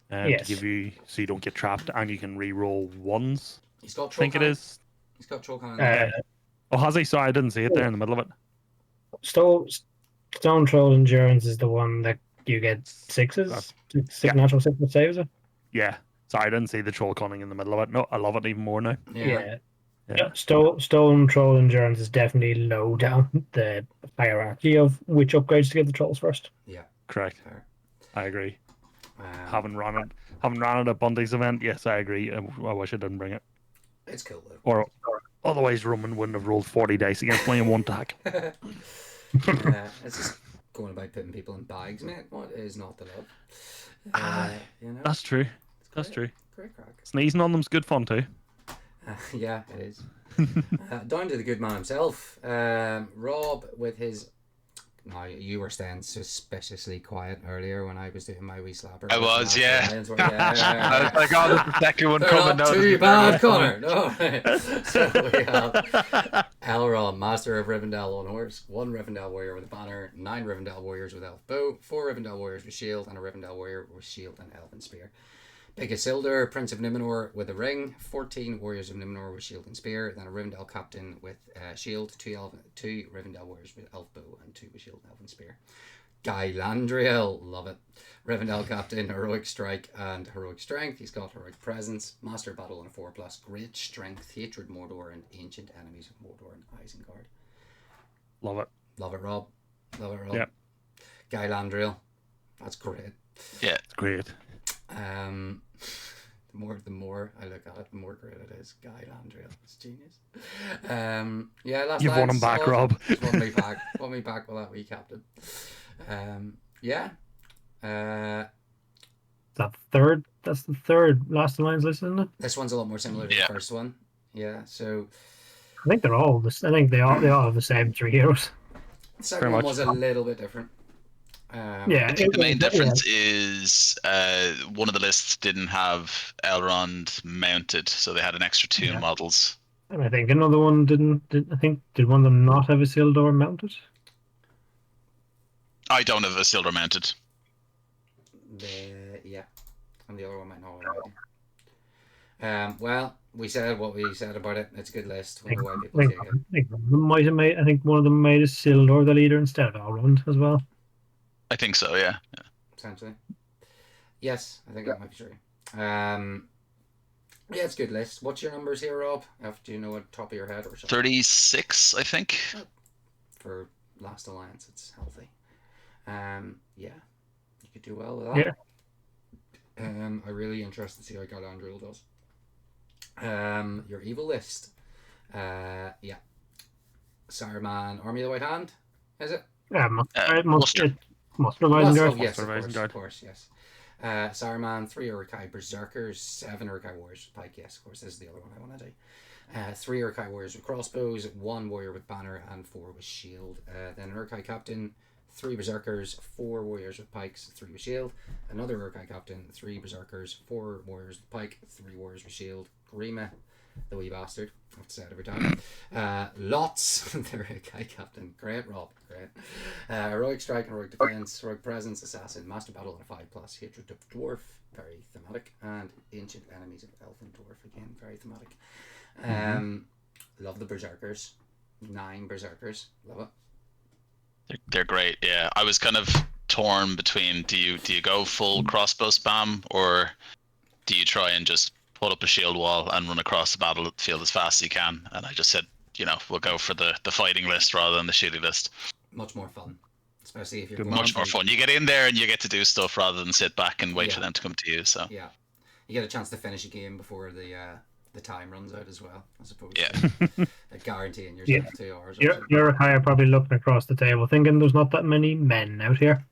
Speaker 2: Yes.
Speaker 3: To give you, so you don't get trapped, and you can re-roll 1s.
Speaker 1: He's got
Speaker 3: I
Speaker 1: troll
Speaker 3: think it
Speaker 1: cunning.
Speaker 3: is.
Speaker 1: He's got troll cunning.
Speaker 3: Oh, has he? Sorry, I didn't see it there in the middle of it.
Speaker 2: Stone troll endurance is the one that you get 6s, natural 6 with saves.
Speaker 3: Yeah. Sorry, I didn't see the troll cunning in the middle of it. No, I love it even more now.
Speaker 1: Yeah.
Speaker 2: Stone troll endurance is definitely low down the hierarchy of which upgrades to get the trolls first.
Speaker 1: Yeah.
Speaker 3: Correct.
Speaker 1: Fair.
Speaker 3: I agree. Having run it at Bundy's event, yes, I agree. I wish I didn't bring it.
Speaker 1: It's cool though.
Speaker 3: Or otherwise, Roman wouldn't have rolled 40 dice against me in one tack.
Speaker 1: It's just going about putting people in bags, mate. What is not to love? You know?
Speaker 3: That's true. That's true.
Speaker 1: Great crack.
Speaker 3: Sneezing on them's good fun too.
Speaker 1: Yeah, it is. Down to the good man himself, Rob, with his. Now, you were staying suspiciously quiet earlier when I was doing my wee slapper.
Speaker 4: I was, yeah.
Speaker 1: I was
Speaker 4: like, oh, there's the second one
Speaker 1: They're
Speaker 4: coming
Speaker 1: not
Speaker 4: now.
Speaker 1: too bad, Connor. No. So we have Elrond, Master of Rivendell on horse, 1 Rivendell warrior with a banner, 9 Rivendell warriors with elf bow, 4 Rivendell warriors with shield, and a Rivendell warrior with shield and elven spear. Big Isildur, Prince of Numenor with a ring, 14 warriors of Numenor with shield and spear, then a Rivendell captain with shield, 2 Rivendell warriors with elf bow, and 2 with shield and elven spear. Guy Landriel, love it. Rivendell captain, heroic strike and heroic strength. He's got heroic presence, master battle and a 4+, great strength, hatred Mordor, and ancient enemies of Mordor and Isengard.
Speaker 3: Love it.
Speaker 1: Love it, Rob. Love it, Rob.
Speaker 3: Yep.
Speaker 1: Guy Landriel, that's great.
Speaker 4: Yeah.
Speaker 3: It's great.
Speaker 1: The more I look at it, the more great it is. Guy Landriel, it's genius. Last
Speaker 3: You've won him back, Rob.
Speaker 1: Won me back. Won me back with that wee captain.
Speaker 2: That's the third Last Alliance list, isn't it?
Speaker 1: This one's a lot more similar to the first one. Yeah, so
Speaker 2: I think they're all this. I think they all have the same 3 heroes.
Speaker 1: the second one was a little bit different.
Speaker 2: Yeah,
Speaker 4: I think the main
Speaker 2: yeah.
Speaker 4: difference is one of the lists didn't have Elrond mounted, so they had an extra two
Speaker 2: Yeah.
Speaker 4: models.
Speaker 2: And I think another one did one of them not have a Sildor mounted?
Speaker 4: I don't have a Silver mounted.
Speaker 1: Yeah, and the other one might not have either. Well, we said what we said about it. It's a good list. We'll know why people take it.
Speaker 2: I think one of them might have made. I think one of them made a Sildor the leader instead of Elrond as well.
Speaker 4: I think so, yeah.
Speaker 1: Essentially. Yes, I think that might be true. Yeah, it's a good list. What's your numbers here, Rob? Do you know at top of your head or something?
Speaker 4: 36, I think.
Speaker 1: For Last Alliance, it's healthy. Yeah, you could do well with that.
Speaker 2: Yeah.
Speaker 1: I'm really interested to see how Galadriel does. Your evil list. Yeah. Saruman, Army of the White Hand, is it?
Speaker 4: Muster.
Speaker 2: Muster Isengard.
Speaker 1: Oh, yes,
Speaker 3: Muster
Speaker 1: of course, yes. Saruman, 3 Uruk-hai Berserkers, 7 Uruk-hai Warriors with Pike. Yes, of course, this is the other one I want to do. 3 Uruk-hai Warriors with crossbows, 1 Warrior with banner, and 4 with shield. Then an Uruk-hai Captain, 3 Berserkers, 4 Warriors with pikes, 3 with shield. Another Uruk-hai Captain, 3 Berserkers, 4 Warriors with pike, 3 Warriors with shield. Grima, the wee bastard. I have to say it every time. Lots. The Uruk-hai Captain. Great, Rob. Great. Heroic Strike and Heroic Defense, Heroic Presence, Assassin, Master Battle and a 5+, Hatred of Dwarf, very thematic, and Ancient Enemies of Elf and Dwarf, again, very thematic. Love the Berserkers. 9 Berserkers. Love it.
Speaker 4: They're great, yeah. I was kind of torn between do you go full crossbow spam, or do you try and just put up a shield wall and run across the battlefield as fast as you can? And I just said, we'll go for the fighting list rather than the shooting list.
Speaker 1: Much more fun. Especially if you're
Speaker 4: much more fun. You get in there and you get to do stuff rather than sit back and wait for them to come to you. So
Speaker 1: yeah, you get a chance to finish a game before the time runs out as well, I suppose.
Speaker 4: Yeah.
Speaker 1: Guaranteeing yourself 2 hours.
Speaker 2: You're probably looking across the table thinking there's not that many men out here.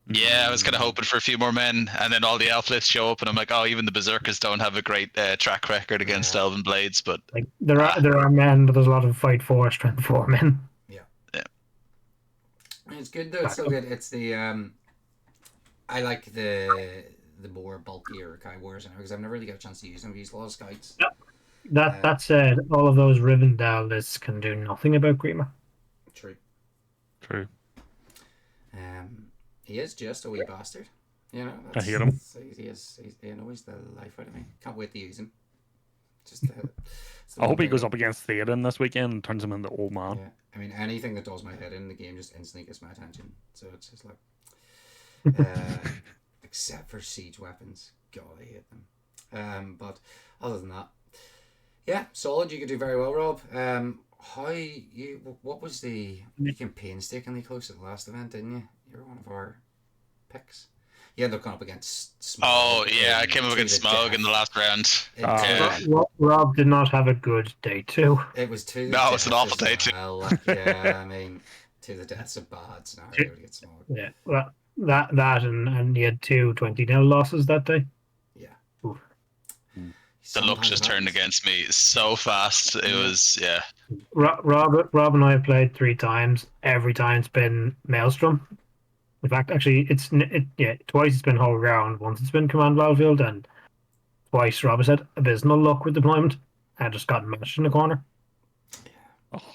Speaker 4: Yeah, I was kind of hoping for a few more men, and then all the elf lists show up, and I'm like, oh, even the Berserkers don't have a great track record against Elven Blades, but
Speaker 2: like there are men, but there's a lot of fight 4, strength 4 men.
Speaker 1: Yeah. It's good though. It's so good. It's the I like the more bulkier Kai Wars because I've never really got a chance to use them. I've used a lot of scouts.
Speaker 2: Yep. That said, all of those Rivendell lists can do nothing about Grima.
Speaker 1: True. He is just a wee bastard.
Speaker 3: I hate him.
Speaker 1: He annoys the life out of me. Can't wait to use him.
Speaker 3: I hope he goes up against Theoden this weekend and turns him into old man.
Speaker 1: Yeah, I mean anything that does my head in the game just instantly gets my attention. So it's just like, except for siege weapons. God, I hate them. But other than that, yeah, solid. You could do very well, Rob. What was you came painstakingly close at the last event, didn't you? You were one of our picks. You ended up going up against Smog.
Speaker 4: Oh, yeah, I came up against Smog in the last round.
Speaker 2: Rob did not have a good day, too.
Speaker 1: It was two.
Speaker 4: No, it's an awful day, too.
Speaker 1: Yeah, I mean, to the death's a bad scenario to get Smog.
Speaker 2: Yeah, well, that and you had 2 20-0 losses that day.
Speaker 1: Yeah.
Speaker 2: Oof.
Speaker 4: The luck just turned against me so fast. It was, yeah.
Speaker 2: Rob and I have played 3 times. Every time it's been Maelstrom. In fact, actually, twice it's been whole ground. Once it's been command battlefield, and twice Rob has had abysmal luck with deployment. I just got mashed in the corner.
Speaker 1: Yeah.
Speaker 3: Oh,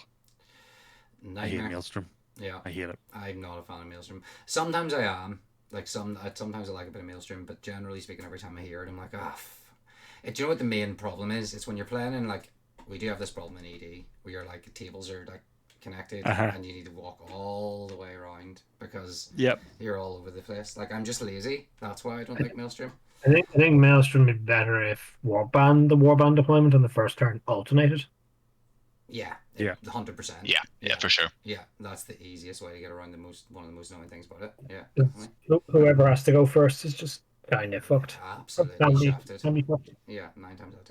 Speaker 1: Nightmare.
Speaker 3: I hate Maelstrom.
Speaker 1: Yeah.
Speaker 3: I hate it.
Speaker 1: I'm not a fan of Maelstrom. Sometimes I am. Like sometimes I like a bit of Maelstrom, but generally speaking, every time I hear it, I'm like, do you know what the main problem is? It's when you're playing in we do have this problem in ED where your tables are connected and you need to walk all the way around because you're all over the place. I'm just lazy. That's why I don't like Maelstrom.
Speaker 2: I think Maelstrom would be better if the Warband deployment on the first turn alternated.
Speaker 1: Yeah. 100%.
Speaker 4: Yeah, for sure.
Speaker 1: Yeah, that's the easiest way to get around one of the most annoying things about it. Yeah, definitely.
Speaker 2: Whoever has to go first is just kind of fucked.
Speaker 1: Absolutely shafted.
Speaker 2: Fucked.
Speaker 1: Yeah, 9 times out of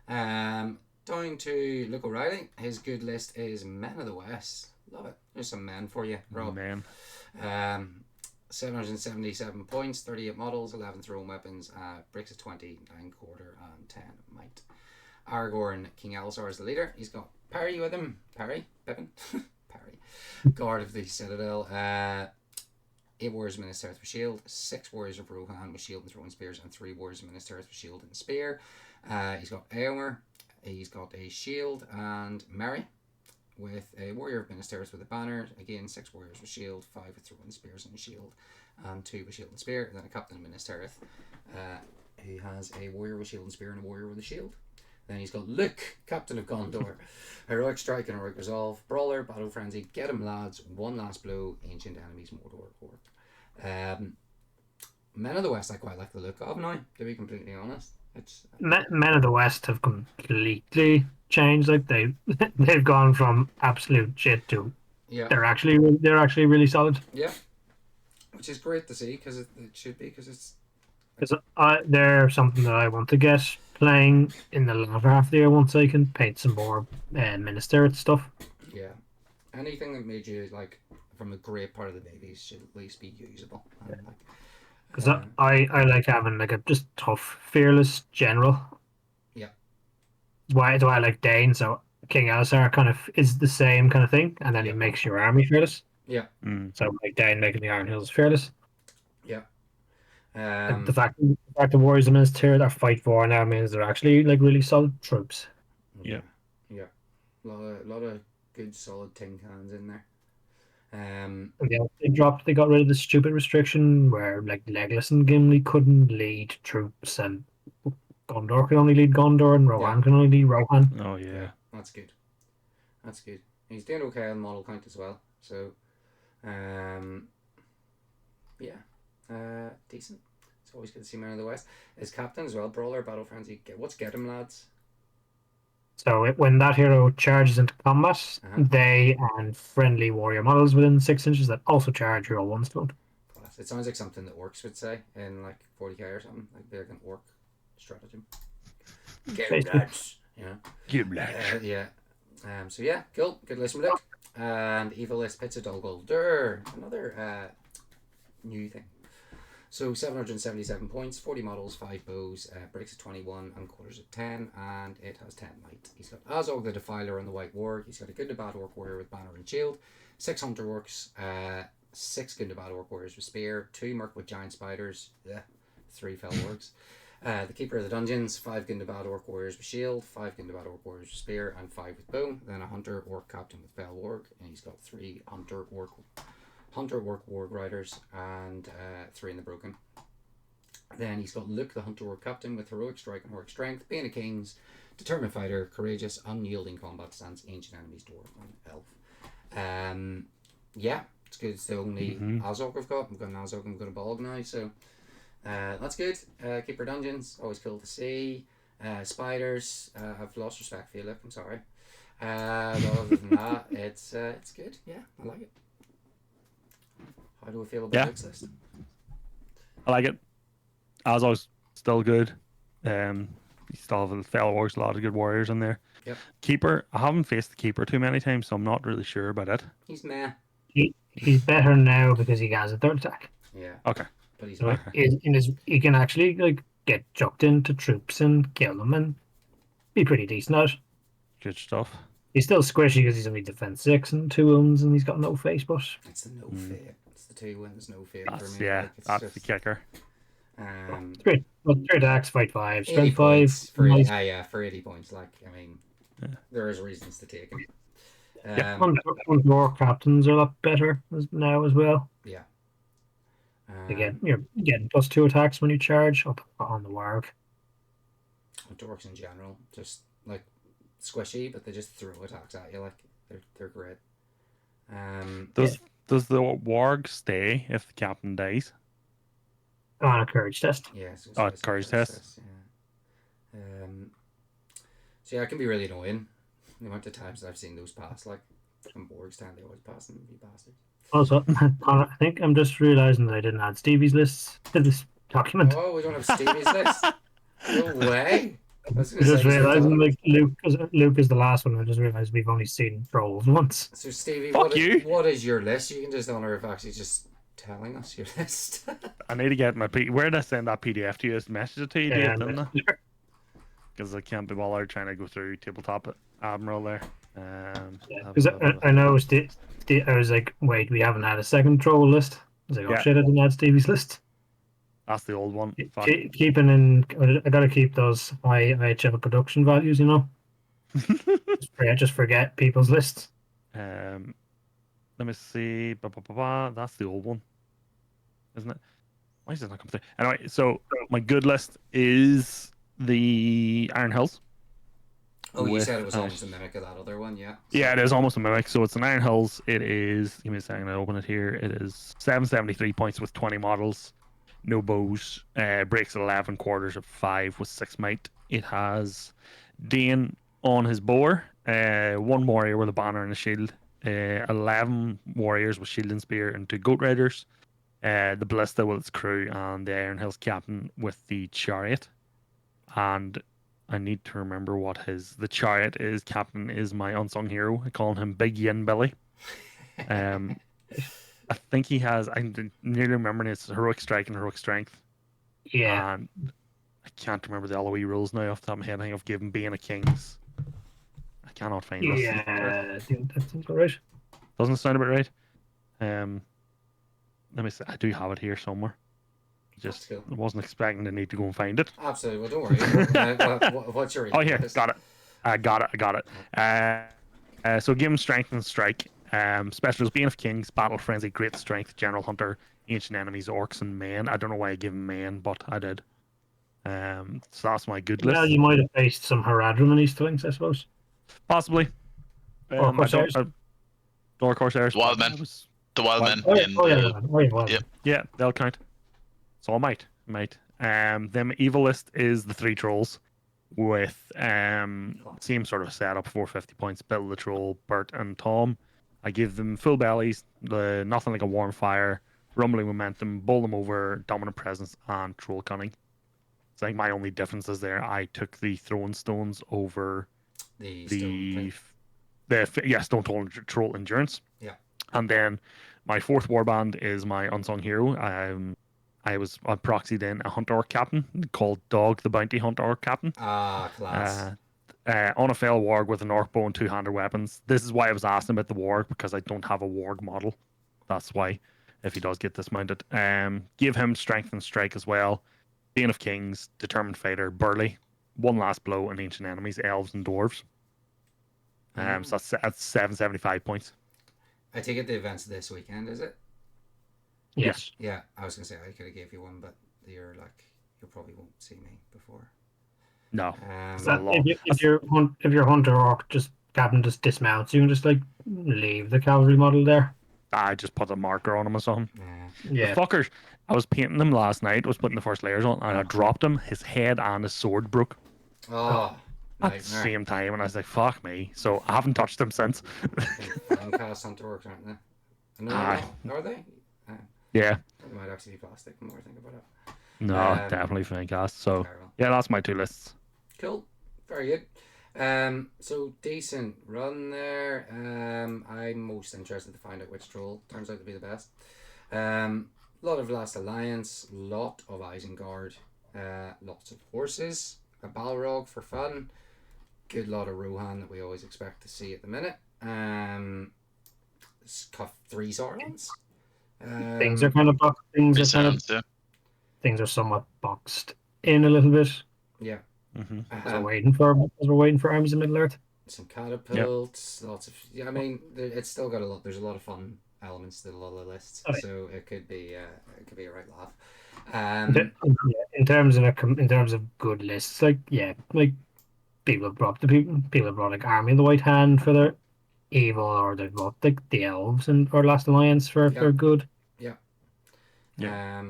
Speaker 1: 10. Down to Luke O'Reilly. His good list is Men of the West. Love it. There's some men for you, Rob.
Speaker 3: Man.
Speaker 1: 777 points, 38 models, 11 thrown weapons, bricks of 20, 9 quarter, and 10 might. Aragorn, King Elisar is the leader. He's got Parry with him. Pippin. Parry. Guard of the Citadel. 8 warriors of Minas Tirith with shield, 6 warriors of Rohan with shield and throwing spears, and 3 warriors of Minas Tirith with shield and spear. He's got Eomer, he's got a shield, and Merry with a warrior of Minas Tirith with a banner. Again, 6 warriors with shield, 5 with throwing spears and shield, and 2 with shield and spear. And then a captain of Minas Tirith, who has a warrior with shield and spear and a warrior with a shield. Then he's got Luke, captain of Gondor, heroic strike and heroic resolve, brawler, battle frenzy, get him lads, one last blow, ancient enemies, Mordor Horde. Men of the West, I quite like the look of now, to be completely honest. It's
Speaker 2: Men of the West have completely changed. Like they've gone from absolute shit to
Speaker 1: yeah,
Speaker 2: they're actually really solid.
Speaker 1: yeah, which is great to see because it should be, because it's
Speaker 2: Because they're something that I want to get playing in the latter half of the year once I can paint some more Minas Tirith stuff.
Speaker 1: yeah, anything that made you like from a great part of the babies should at least be usable. And, like,
Speaker 2: Because I like having like a just tough, fearless general.
Speaker 1: Yeah.
Speaker 2: That's why I like Dane. So King Alisar kind of is the same kind of thing, and then
Speaker 1: Yeah.
Speaker 2: he makes your army fearless.
Speaker 1: yeah,
Speaker 2: So like Dane making the Iron Hills fearless.
Speaker 1: yeah.
Speaker 2: The fact the warriors of Minas Tirith are fight for now means they're actually like really solid troops.
Speaker 1: Yeah, yeah. Lot of good solid tin cans in there.
Speaker 2: And they got rid of the stupid restriction where like Legolas and Gimli couldn't lead troops, and Gondor could only lead Gondor, and Rohan can only lead Rohan.
Speaker 3: Oh yeah.
Speaker 1: That's good. That's good. He's doing okay on model count as well. So, decent. It's always good to see Man of the West. His captain as well, brawler, battle frenzy. What's get him, lads?
Speaker 2: So when that hero charges into combat,
Speaker 1: Uh-huh.
Speaker 2: they and friendly warrior models within 6 inches that also charge roll 1 stone.
Speaker 1: Class. It sounds like something that Orcs would say in like 40k or something. Like they're an orc stratagem. Get him,
Speaker 2: Basically.
Speaker 1: lads. Yeah.
Speaker 3: Give black.
Speaker 1: Yeah. So yeah, cool. Good list from Luke. And Evil List Pizza Dolgolder. Another new thing. So 777 points, 40 models, 5 bows, breaks at 21 and quarters at 10, and it has 10 might. He's got Azog the Defiler on the White Warg. He's got a good to bad orc warrior with banner and shield, 6 hunter orcs, 6 good to bad orc warriors with spear, 2 merc with giant spiders, 3 fell orcs. The Keeper of the Dungeons, 5 good to bad orc warriors with shield, 5 good to bad orc warriors with spear, and 5 with bow. Then a hunter orc captain with fell orc, and he's got 3 hunter orc warg riders and 3 in the broken. Then he's got Luke the hunter orc captain with heroic strike and heroic strength, Bane of Kings, determined fighter, courageous, unyielding combat stance, ancient enemies, dwarf and elf. Yeah, it's good. It's the only Azog I've got. I've got an Azog and I've got a Bolg now, so that's good. Keeper Dungeons, always cool to see. Spiders, I've lost respect for you, Luke, I'm sorry. But other than that, it's good. Yeah, I like it. How do we feel about Luke's list?
Speaker 3: I like it. Azog's still good. You still have a fellow orcs, a lot of good warriors in there.
Speaker 1: Yep.
Speaker 3: Keeper, I haven't faced the keeper too many times, so I'm not really sure about it.
Speaker 1: He's meh.
Speaker 2: He's better now because he has a third attack.
Speaker 1: Yeah.
Speaker 3: Okay.
Speaker 1: But he's
Speaker 2: So
Speaker 1: meh.
Speaker 2: he can actually like get chucked into troops and kill them and be pretty decent at it.
Speaker 3: Good stuff.
Speaker 2: He's still squishy because he's only defense 6 and 2 wounds and he's got no face, but
Speaker 1: It's the no fear. It's the 2 wins, no fear
Speaker 3: That's,
Speaker 1: for me.
Speaker 3: yeah,
Speaker 1: Like, it's
Speaker 3: that's
Speaker 1: just,
Speaker 3: the kicker.
Speaker 2: three attacks, fight 5,
Speaker 1: 80
Speaker 2: strength 5.
Speaker 1: points for
Speaker 2: Nice.
Speaker 1: for 80 points. Like, I mean, there is reasons to take him.
Speaker 2: More captains are a lot better now as well.
Speaker 1: Yeah.
Speaker 2: Again, you're getting +2 attacks when you charge up on the warg.
Speaker 1: Dorks in general, just like squishy, but they just throw attacks at you. Like they're great.
Speaker 3: Does the warg stay if the captain dies?
Speaker 2: On a courage test.
Speaker 1: Yeah. So
Speaker 3: Courage test.
Speaker 1: Yeah. So yeah, it can be really annoying. The amount of times that I've seen those pass, like from Borg's time, they always pass them, you bastards.
Speaker 2: Also, Connor, I think I'm just realizing that I didn't add Stevie's lists to this document.
Speaker 1: Oh, we don't have Stevie's list. No way. I was
Speaker 2: I
Speaker 1: gonna
Speaker 2: just
Speaker 1: say,
Speaker 2: realizing like Luke is the last one. I just realized we've only seen trolls once.
Speaker 1: So Stevie,
Speaker 3: Fuck you.
Speaker 1: what is your list? You can just honor if actually just telling us your list.
Speaker 3: I need to get my where did I send that PDF to you? Just message it to you, didn't I? Because I can't be bothered trying to go through tabletop Admiral there.
Speaker 2: Because I know I was like, wait, we haven't had a second troll list. I was like, oh
Speaker 3: Yeah.
Speaker 2: shit, I didn't add Stevie's list.
Speaker 3: That's the old one. Fuck.
Speaker 2: Keeping in, I gotta keep those high IHL production values, you know. Just forget people's lists.
Speaker 3: Let me see. That's the old one, isn't it? Why does it not come through? Anyway, so my good list is the Iron Hills.
Speaker 1: Oh, you said it
Speaker 3: with,
Speaker 1: was almost a mimic of that other one, yeah.
Speaker 3: Yeah, it is almost a mimic. So it's an Iron Hills. It is. Give me a second. I open it here. It is 773 points with 20 models, no bows. Breaks at 11 quarters of 5 with 6 might. It has Dane on his boar, 1 warrior with a banner and a shield, 11 warriors with shield and spear, and 2 goat riders. The ballista with its crew, and the Iron Hills captain with the chariot. And I need to remember what the chariot is. Captain is my unsung hero. I call him Big Yin Billy. I think he has. I nearly remember it's heroic strike and heroic strength.
Speaker 2: Yeah.
Speaker 3: And I can't remember the LOE rules now off the top of my head. I think I've given being a king's. I cannot find this.
Speaker 2: Yeah, I think that sounds right.
Speaker 3: Doesn't sound about right. Let me see. I do have it here somewhere. Just
Speaker 1: Cool.
Speaker 3: I wasn't expecting to need to go and find it.
Speaker 1: Absolutely. Well, don't worry. What's your
Speaker 3: Oh, here,
Speaker 1: list?
Speaker 3: got it. I got it. So give him strength and strike. Specials: Bane of Kings, Battle Frenzy, Great Strength, General Hunter, Ancient Enemies, Orcs, and Men. I don't know why I give him Men, but I did. So that's my good list.
Speaker 2: Well, you might have faced some Haradrim in these things, I suppose.
Speaker 3: Possibly.
Speaker 2: Or Corsairs.
Speaker 3: Or Corsairs.
Speaker 4: Wild Men. The Wild Men.
Speaker 2: Yeah.
Speaker 3: Yeah, they'll count. So I might. Then my evil list is the 3 trolls with same sort of setup, 450 points, Bill the Troll, Bert and Tom. I give them full bellies, nothing like a warm fire, rumbling momentum, bowl them over, dominant presence, and troll cunning. So I think my only difference is there. I took the throwing stones over
Speaker 1: the
Speaker 3: stone troll endurance.
Speaker 1: Yeah.
Speaker 3: And then my 4th warband is my unsung hero. I proxied in a hunter orc captain called Dog the Bounty Hunter orc captain.
Speaker 1: Ah, class.
Speaker 3: On a fell warg with an orc bow and 2-handed weapons. This is why I was asking about the warg, because I don't have a warg model. That's why, if he does get dismounted. Give him strength and strike as well. Bane of Kings, Determined Fighter, Burly, One Last Blow, and Ancient Enemies, Elves and Dwarves. So that's 775 points.
Speaker 1: I take it the event's this weekend, is it?
Speaker 2: Yes.
Speaker 1: Yeah, I was gonna say I could have gave you one, but you probably won't see me before.
Speaker 3: No.
Speaker 2: If your hunter orc captain just dismounts, you can just like leave the cavalry model there.
Speaker 3: I just put a marker on him or something.
Speaker 2: Yeah.
Speaker 3: The fuckers, I was painting them last night, was putting the first layers on, and I dropped him. His head and his sword broke at the same time, and I was like, fuck me. So I haven't touched them since.
Speaker 1: Cast hunter orcs, aren't they? No, are they?
Speaker 3: Yeah.
Speaker 1: It might actually be plastic. The more I think about it.
Speaker 3: No, definitely Fancast. So yeah, that's my 2 lists.
Speaker 1: Cool, very good. So decent run there. I'm most interested to find out which troll turns out to be the best. Lot of Last Alliance, lot of Isengard, lots of horses, a Balrog for fun, good lot of Rohan that we always expect to see at the minute. 3 Saurons.
Speaker 2: Things are kind of things are somewhat boxed in a little bit.
Speaker 1: Yeah.
Speaker 3: Mm-hmm.
Speaker 2: As we're waiting for armies in Middle Earth.
Speaker 1: Some catapults, lots of. Yeah, I mean, it's still got a lot. There's a lot of fun elements to a lot of the lists, so it could be a right laugh.
Speaker 2: In terms of good lists, like people have brought like Army of the White Hand for their evil, or they've brought the elves or Last Alliance for good.
Speaker 1: Yeah.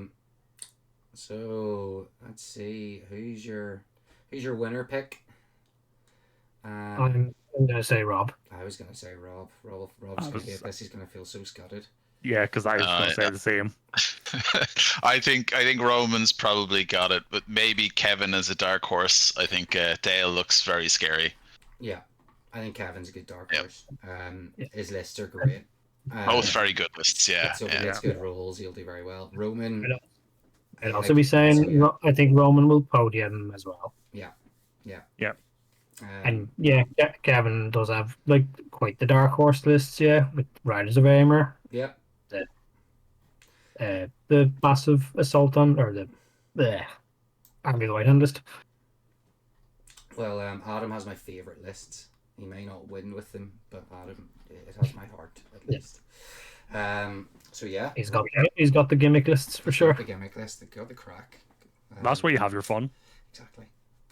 Speaker 1: So let's see, who's your winner pick?
Speaker 2: I'm gonna say Rob.
Speaker 1: I was gonna say Rob. Rob's gonna get this. He's gonna feel so scuttered.
Speaker 3: Yeah, because I was gonna say the same.
Speaker 4: I think Roman's probably got it, but maybe Kevin as a dark horse. I think Dale looks very scary.
Speaker 1: Yeah, I think Kevin's a good dark horse. His lists are great.
Speaker 4: Both very good lists. Yeah,
Speaker 1: it's good rolls. He'll do very well. Roman.
Speaker 2: I'd also be saying I think Roman will podium as well.
Speaker 1: Yeah.
Speaker 2: And Kevin does have quite the dark horse lists, with Riders of Aimer.
Speaker 1: Yep.
Speaker 2: the massive assault on, or the Army of the White Hand list.
Speaker 1: Well, Adam has my favourite lists. He may not win with them, but Adam, it has my heart at least. So yeah,
Speaker 2: He's got the gimmick lists for sure.
Speaker 1: the gimmick list, the crack.
Speaker 3: That's where you have your fun.
Speaker 1: Exactly.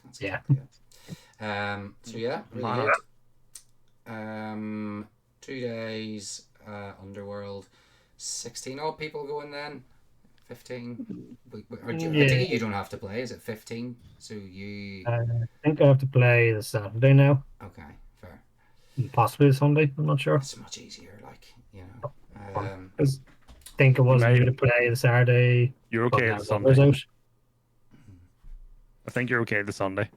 Speaker 1: That's
Speaker 2: Yeah.
Speaker 1: exactly it. So yeah, really
Speaker 3: Man.
Speaker 1: good. 2 days, Underworld, 16 odd people going then. 15. I think you don't have to play. Is it 15? So you.
Speaker 2: I think I have to play the Saturday now,
Speaker 1: Okay, fair.
Speaker 2: and possibly the Sunday. I'm not sure.
Speaker 1: It's much easier, like, you know.
Speaker 2: Because I think it wasn't
Speaker 3: may-
Speaker 2: going to play the Saturday.
Speaker 3: You're
Speaker 2: but
Speaker 3: okay
Speaker 2: now
Speaker 3: the
Speaker 2: the
Speaker 3: Sunday.
Speaker 2: number's out.
Speaker 3: I think you're okay the Sunday.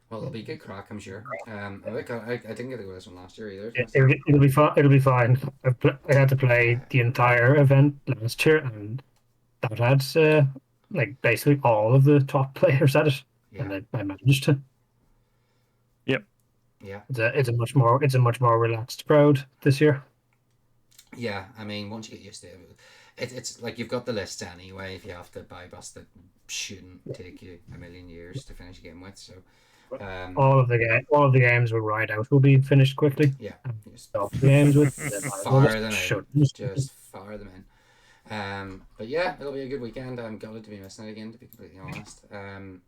Speaker 1: Well, it'll be good crack, I'm sure. I didn't get to go this one last year either.
Speaker 2: It'll be fine. It'll be fine. I had to play the entire event last year, and that had like basically all of the top players at it,
Speaker 1: Yeah.
Speaker 2: and I managed to.
Speaker 1: Yeah.
Speaker 2: It's a much more relaxed crowd this year.
Speaker 1: Yeah, I mean, once you get used to it, it's like you've got the lists anyway. If you have to buy bus that shouldn't take you a million years to finish a game with, so
Speaker 2: All of the games with ride out will be finished quickly.
Speaker 1: yeah, just
Speaker 2: All the games with
Speaker 1: fire them
Speaker 2: should.
Speaker 1: in, just fire them in. But yeah, it'll be a good weekend. I'm gutted to be missing it again, to be completely honest. I'm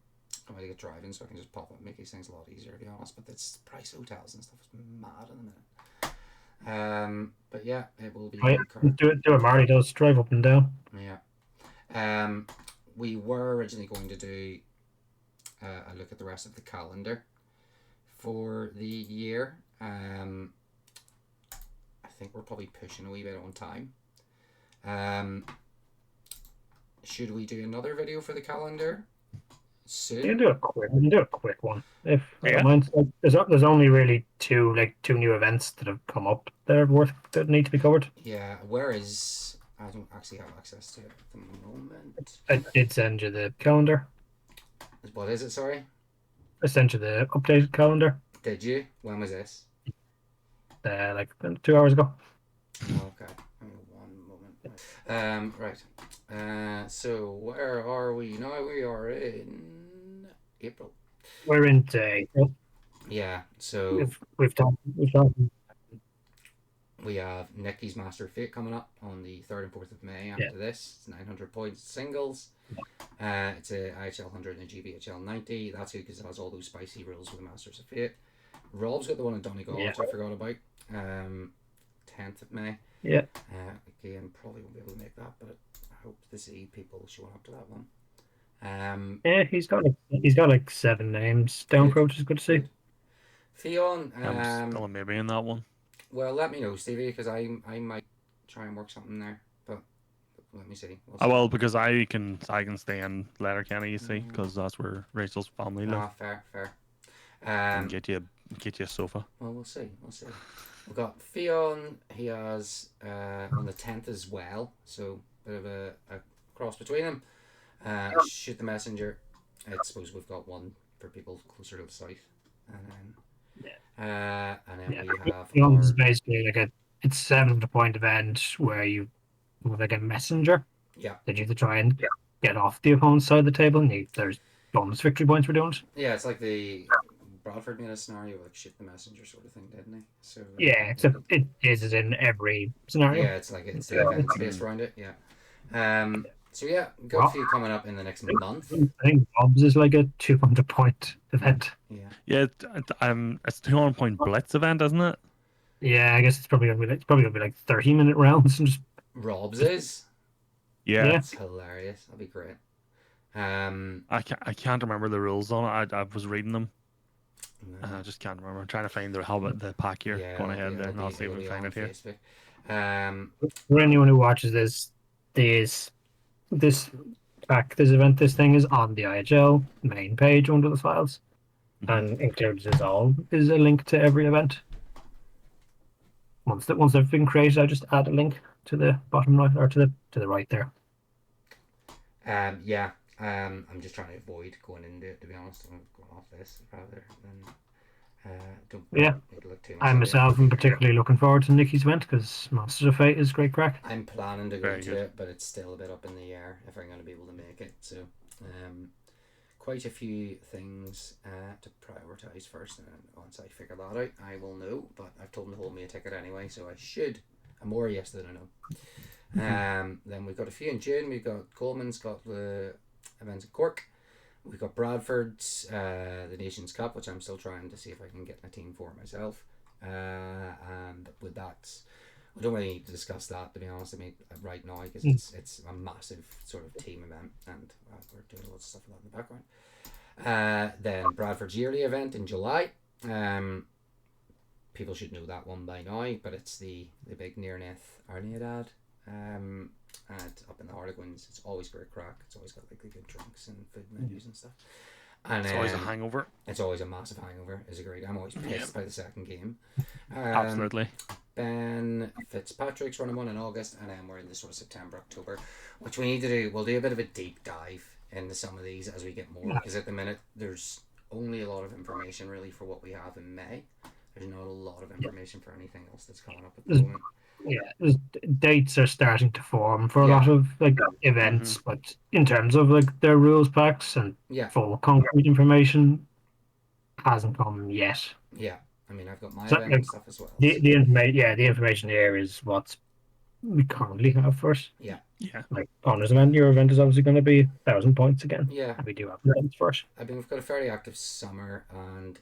Speaker 1: going to get driving, so I can just pop up and make these things a lot easier, to be honest. But it's price hotels and stuff is mad in a minute. But yeah, it will be.
Speaker 2: Do it, Marty does drive up and down.
Speaker 1: Yeah. We were originally going to do a look at the rest of the calendar for the year. I think we're probably pushing a wee bit on time. Should we do another video for the calendar soon?
Speaker 2: You can do a quick one if I
Speaker 3: Yeah.
Speaker 2: don't mind. Like, there's only really two new events that have come up that need to be covered.
Speaker 1: Yeah, where is... I don't actually have access to it at the moment.
Speaker 2: I did send you the calendar.
Speaker 1: What is it, sorry?
Speaker 2: I sent you the updated calendar
Speaker 1: Did you? When was this?
Speaker 2: like 2 hours ago.
Speaker 1: Okay, give me 1 moment. Right. So where are we now? We are in April.
Speaker 2: We're into April.
Speaker 1: Yeah, so
Speaker 2: We've talked.
Speaker 1: we have Nicky's Master of Fate coming up on the 3rd and 4th of May after this. It's 900 points singles. It's a IHL 100 and a GBHL 90. That's good because it has all those spicy rules with the Masters of Fate. Rob's got the one in Donegal, which I forgot about. 10th of May.
Speaker 2: Yeah.
Speaker 1: Again, probably won't be able to make that, but I hope to see people showing up to that one.
Speaker 2: Yeah, he's got like 7 names down for, which is good to see.
Speaker 1: Fionn,
Speaker 3: I'm still maybe in that one.
Speaker 1: well, let me know, Stevie, because I might try and work something there, but let me see.
Speaker 3: Oh well, because I can stay in Letterkenny, you see, because that's where Rachel's family live.
Speaker 1: Fair.
Speaker 3: And get you a sofa.
Speaker 1: Well, we'll see. We've got Fionn. He has on the 10th as well, so bit of a cross between them. Shoot the messenger. I suppose we've got one for people closer to the site, and then we have.
Speaker 2: It's basically like it's 700-point event where you have like a messenger.
Speaker 1: Yeah.
Speaker 2: That you have to try and get off the opponent's side of the table, and there's bonus victory points for doing it.
Speaker 1: Yeah, it's like the Bradford made a scenario like shoot the messenger sort of thing, didn't he? So
Speaker 2: yeah, except it is in every scenario.
Speaker 1: Yeah, it's the events based around it. Yeah. So yeah, got a few coming up in the next month.
Speaker 2: I think Bob's is like a 200-point event.
Speaker 1: Yeah.
Speaker 3: Yeah, it's 200-point blitz event, isn't it?
Speaker 2: Yeah, I guess it's probably gonna be like 30-minute rounds and just.
Speaker 1: Rob's is.
Speaker 3: Yeah.
Speaker 1: That's hilarious. That'd be great.
Speaker 3: I can't remember the rules on it. I was reading them.
Speaker 1: No.
Speaker 3: I just can't remember. I'm trying to find the pack here.
Speaker 1: Yeah,
Speaker 3: Going ahead there, and I'll see if
Speaker 1: it'll
Speaker 3: I
Speaker 1: be
Speaker 3: can find
Speaker 1: on
Speaker 3: it here.
Speaker 1: Facebook.
Speaker 2: For anyone who watches this event, this thing is on the IHL main page under the files, and includes is a link to every event. Once they've been created, I just add a link to the bottom right or to the right there.
Speaker 1: Yeah. I'm just trying to avoid going into it, to be honest. I'm going off this rather Don't
Speaker 2: Yeah.
Speaker 1: need to look too much
Speaker 2: I
Speaker 1: into it.
Speaker 2: myself am particularly looking forward to Nikki's event because Monsters of Fate is great crack.
Speaker 1: I'm planning to go
Speaker 3: Very
Speaker 1: to
Speaker 3: good.
Speaker 1: it, but it's still a bit up in the air if I'm going to be able to make it. So, quite a few things to prioritise first, and then once I figure that out, I will know. But I've told them to hold me a ticket anyway, so I should. I'm more yes than I know. Then we've got a few in June. We've got Coleman's got the events in Cork. We've got Bradford's the Nations Cup, which I'm still trying to see if I can get a team for myself. And with that, we don't really need to discuss that, to be honest. I mean, right now, because it's a massive sort of team event, and we're doing lots of stuff with that in the background. Then Bradford's yearly event in July. People should know that one by now, but it's the big Nearneth Arneadad. And up in the Harlequins, it's always great crack. It's always got like the good drinks and food menus and stuff. And
Speaker 3: It's always a hangover.
Speaker 1: It's always a massive hangover. It's a great. I'm always pissed by the second game.
Speaker 3: Absolutely.
Speaker 1: Ben Fitzpatrick's running one in August, and then we're in the sort of September, October, which we need to do. We'll do a bit of a deep dive into some of these as we get more, because at the minute there's only a lot of information really for what we have in May. There's not a lot of information for anything else that's coming up at the moment.
Speaker 2: Yeah, dates are starting to form for a lot of like events, but in terms of like their rules packs and full concrete information hasn't come yet.
Speaker 1: Yeah, I mean I've got my
Speaker 2: So,
Speaker 1: event
Speaker 2: like,
Speaker 1: and stuff as well.
Speaker 2: The information here is what we currently have first.
Speaker 1: Yeah.
Speaker 2: Like Honor's event, your event is obviously going to be 1,000 points again.
Speaker 1: Yeah.
Speaker 2: And we do have events first.
Speaker 1: I mean we've got a fairly active summer, and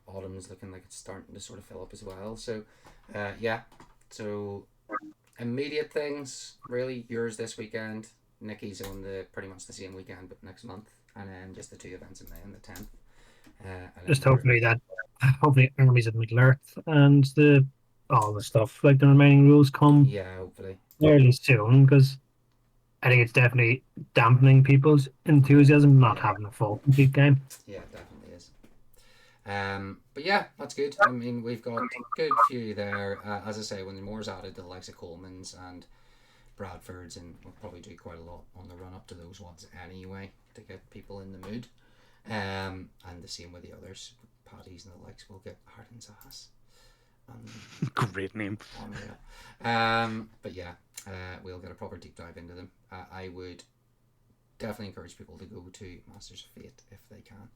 Speaker 1: autumn's looking like it's starting to sort of fill up as well. So so immediate things really, yours this weekend, Nikki's on the pretty much the same weekend but next month, and then just the two events in May on the 10th.
Speaker 2: Just hopefully Armies of Middle Earth and all the stuff like the remaining rules come
Speaker 1: hopefully
Speaker 2: fairly soon, because I think it's definitely dampening people's enthusiasm not having a full complete game.
Speaker 1: Yeah, it definitely is. But yeah, that's good. I mean, we've got a good few there. As I say, when the more's added, the likes of Coleman's and Bradford's, and we'll probably do quite a lot on the run up to those ones anyway to get people in the mood. And the same with the others, Paddy's and the likes. We'll get Harden's ass.
Speaker 3: Great name.
Speaker 1: But yeah, we'll get a proper deep dive into them. I would definitely encourage people to go to Masters of Fate if they can.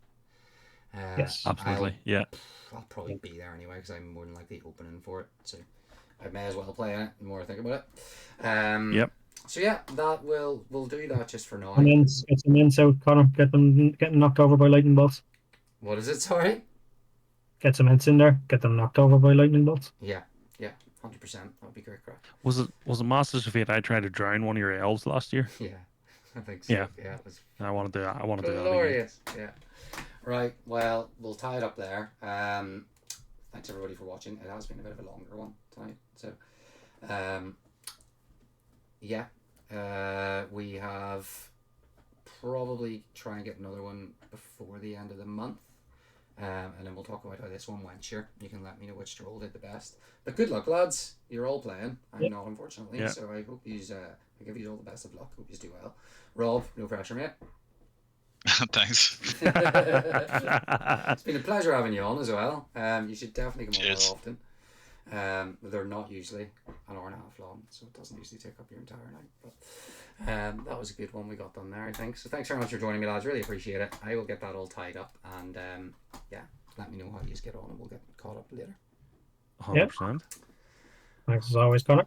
Speaker 2: Yes,
Speaker 3: absolutely.
Speaker 1: I'll probably be there anyway because I'm more than likely opening for it, so I may as well play in it the more I think about it. So yeah, we'll do that just for now.
Speaker 2: And then get some mints out, Connor. Get them getting knocked over by lightning bolts.
Speaker 1: What is it? Sorry.
Speaker 2: Get some hints in there. Get them knocked over by lightning bolts.
Speaker 1: Yeah, 100%. That'd be great, crack.
Speaker 3: Was it Masters of Fate? I tried to drown one of your elves last year.
Speaker 1: Yeah, I think so.
Speaker 3: Yeah,
Speaker 1: it was.
Speaker 3: I want to do that. I want to do that again.
Speaker 1: Glorious. Yeah. Right. Well, we'll tie it up there. Thanks everybody for watching. It has been a bit of a longer one tonight. So, we have probably try and get another one before the end of the month. And then we'll talk about how this one went. Sure, you can let me know which troll did the best. But good luck, lads. You're all playing. I'm not, unfortunately.
Speaker 3: Yeah.
Speaker 1: So I hope I give you all the best of luck. Hope you do well. Rob, no pressure, mate.
Speaker 4: Thanks.
Speaker 1: It's been a pleasure having you on as well. You should definitely come on
Speaker 4: Cheers.
Speaker 1: more often. They're not usually an hour and a half long, so it doesn't usually take up your entire night. But that was a good one we got done there, I think. So thanks very much for joining me, lads. Really appreciate it. I will get that all tied up, and let me know how you get on, and we'll get caught up later.
Speaker 3: 100%.
Speaker 2: Thanks as always, Connor.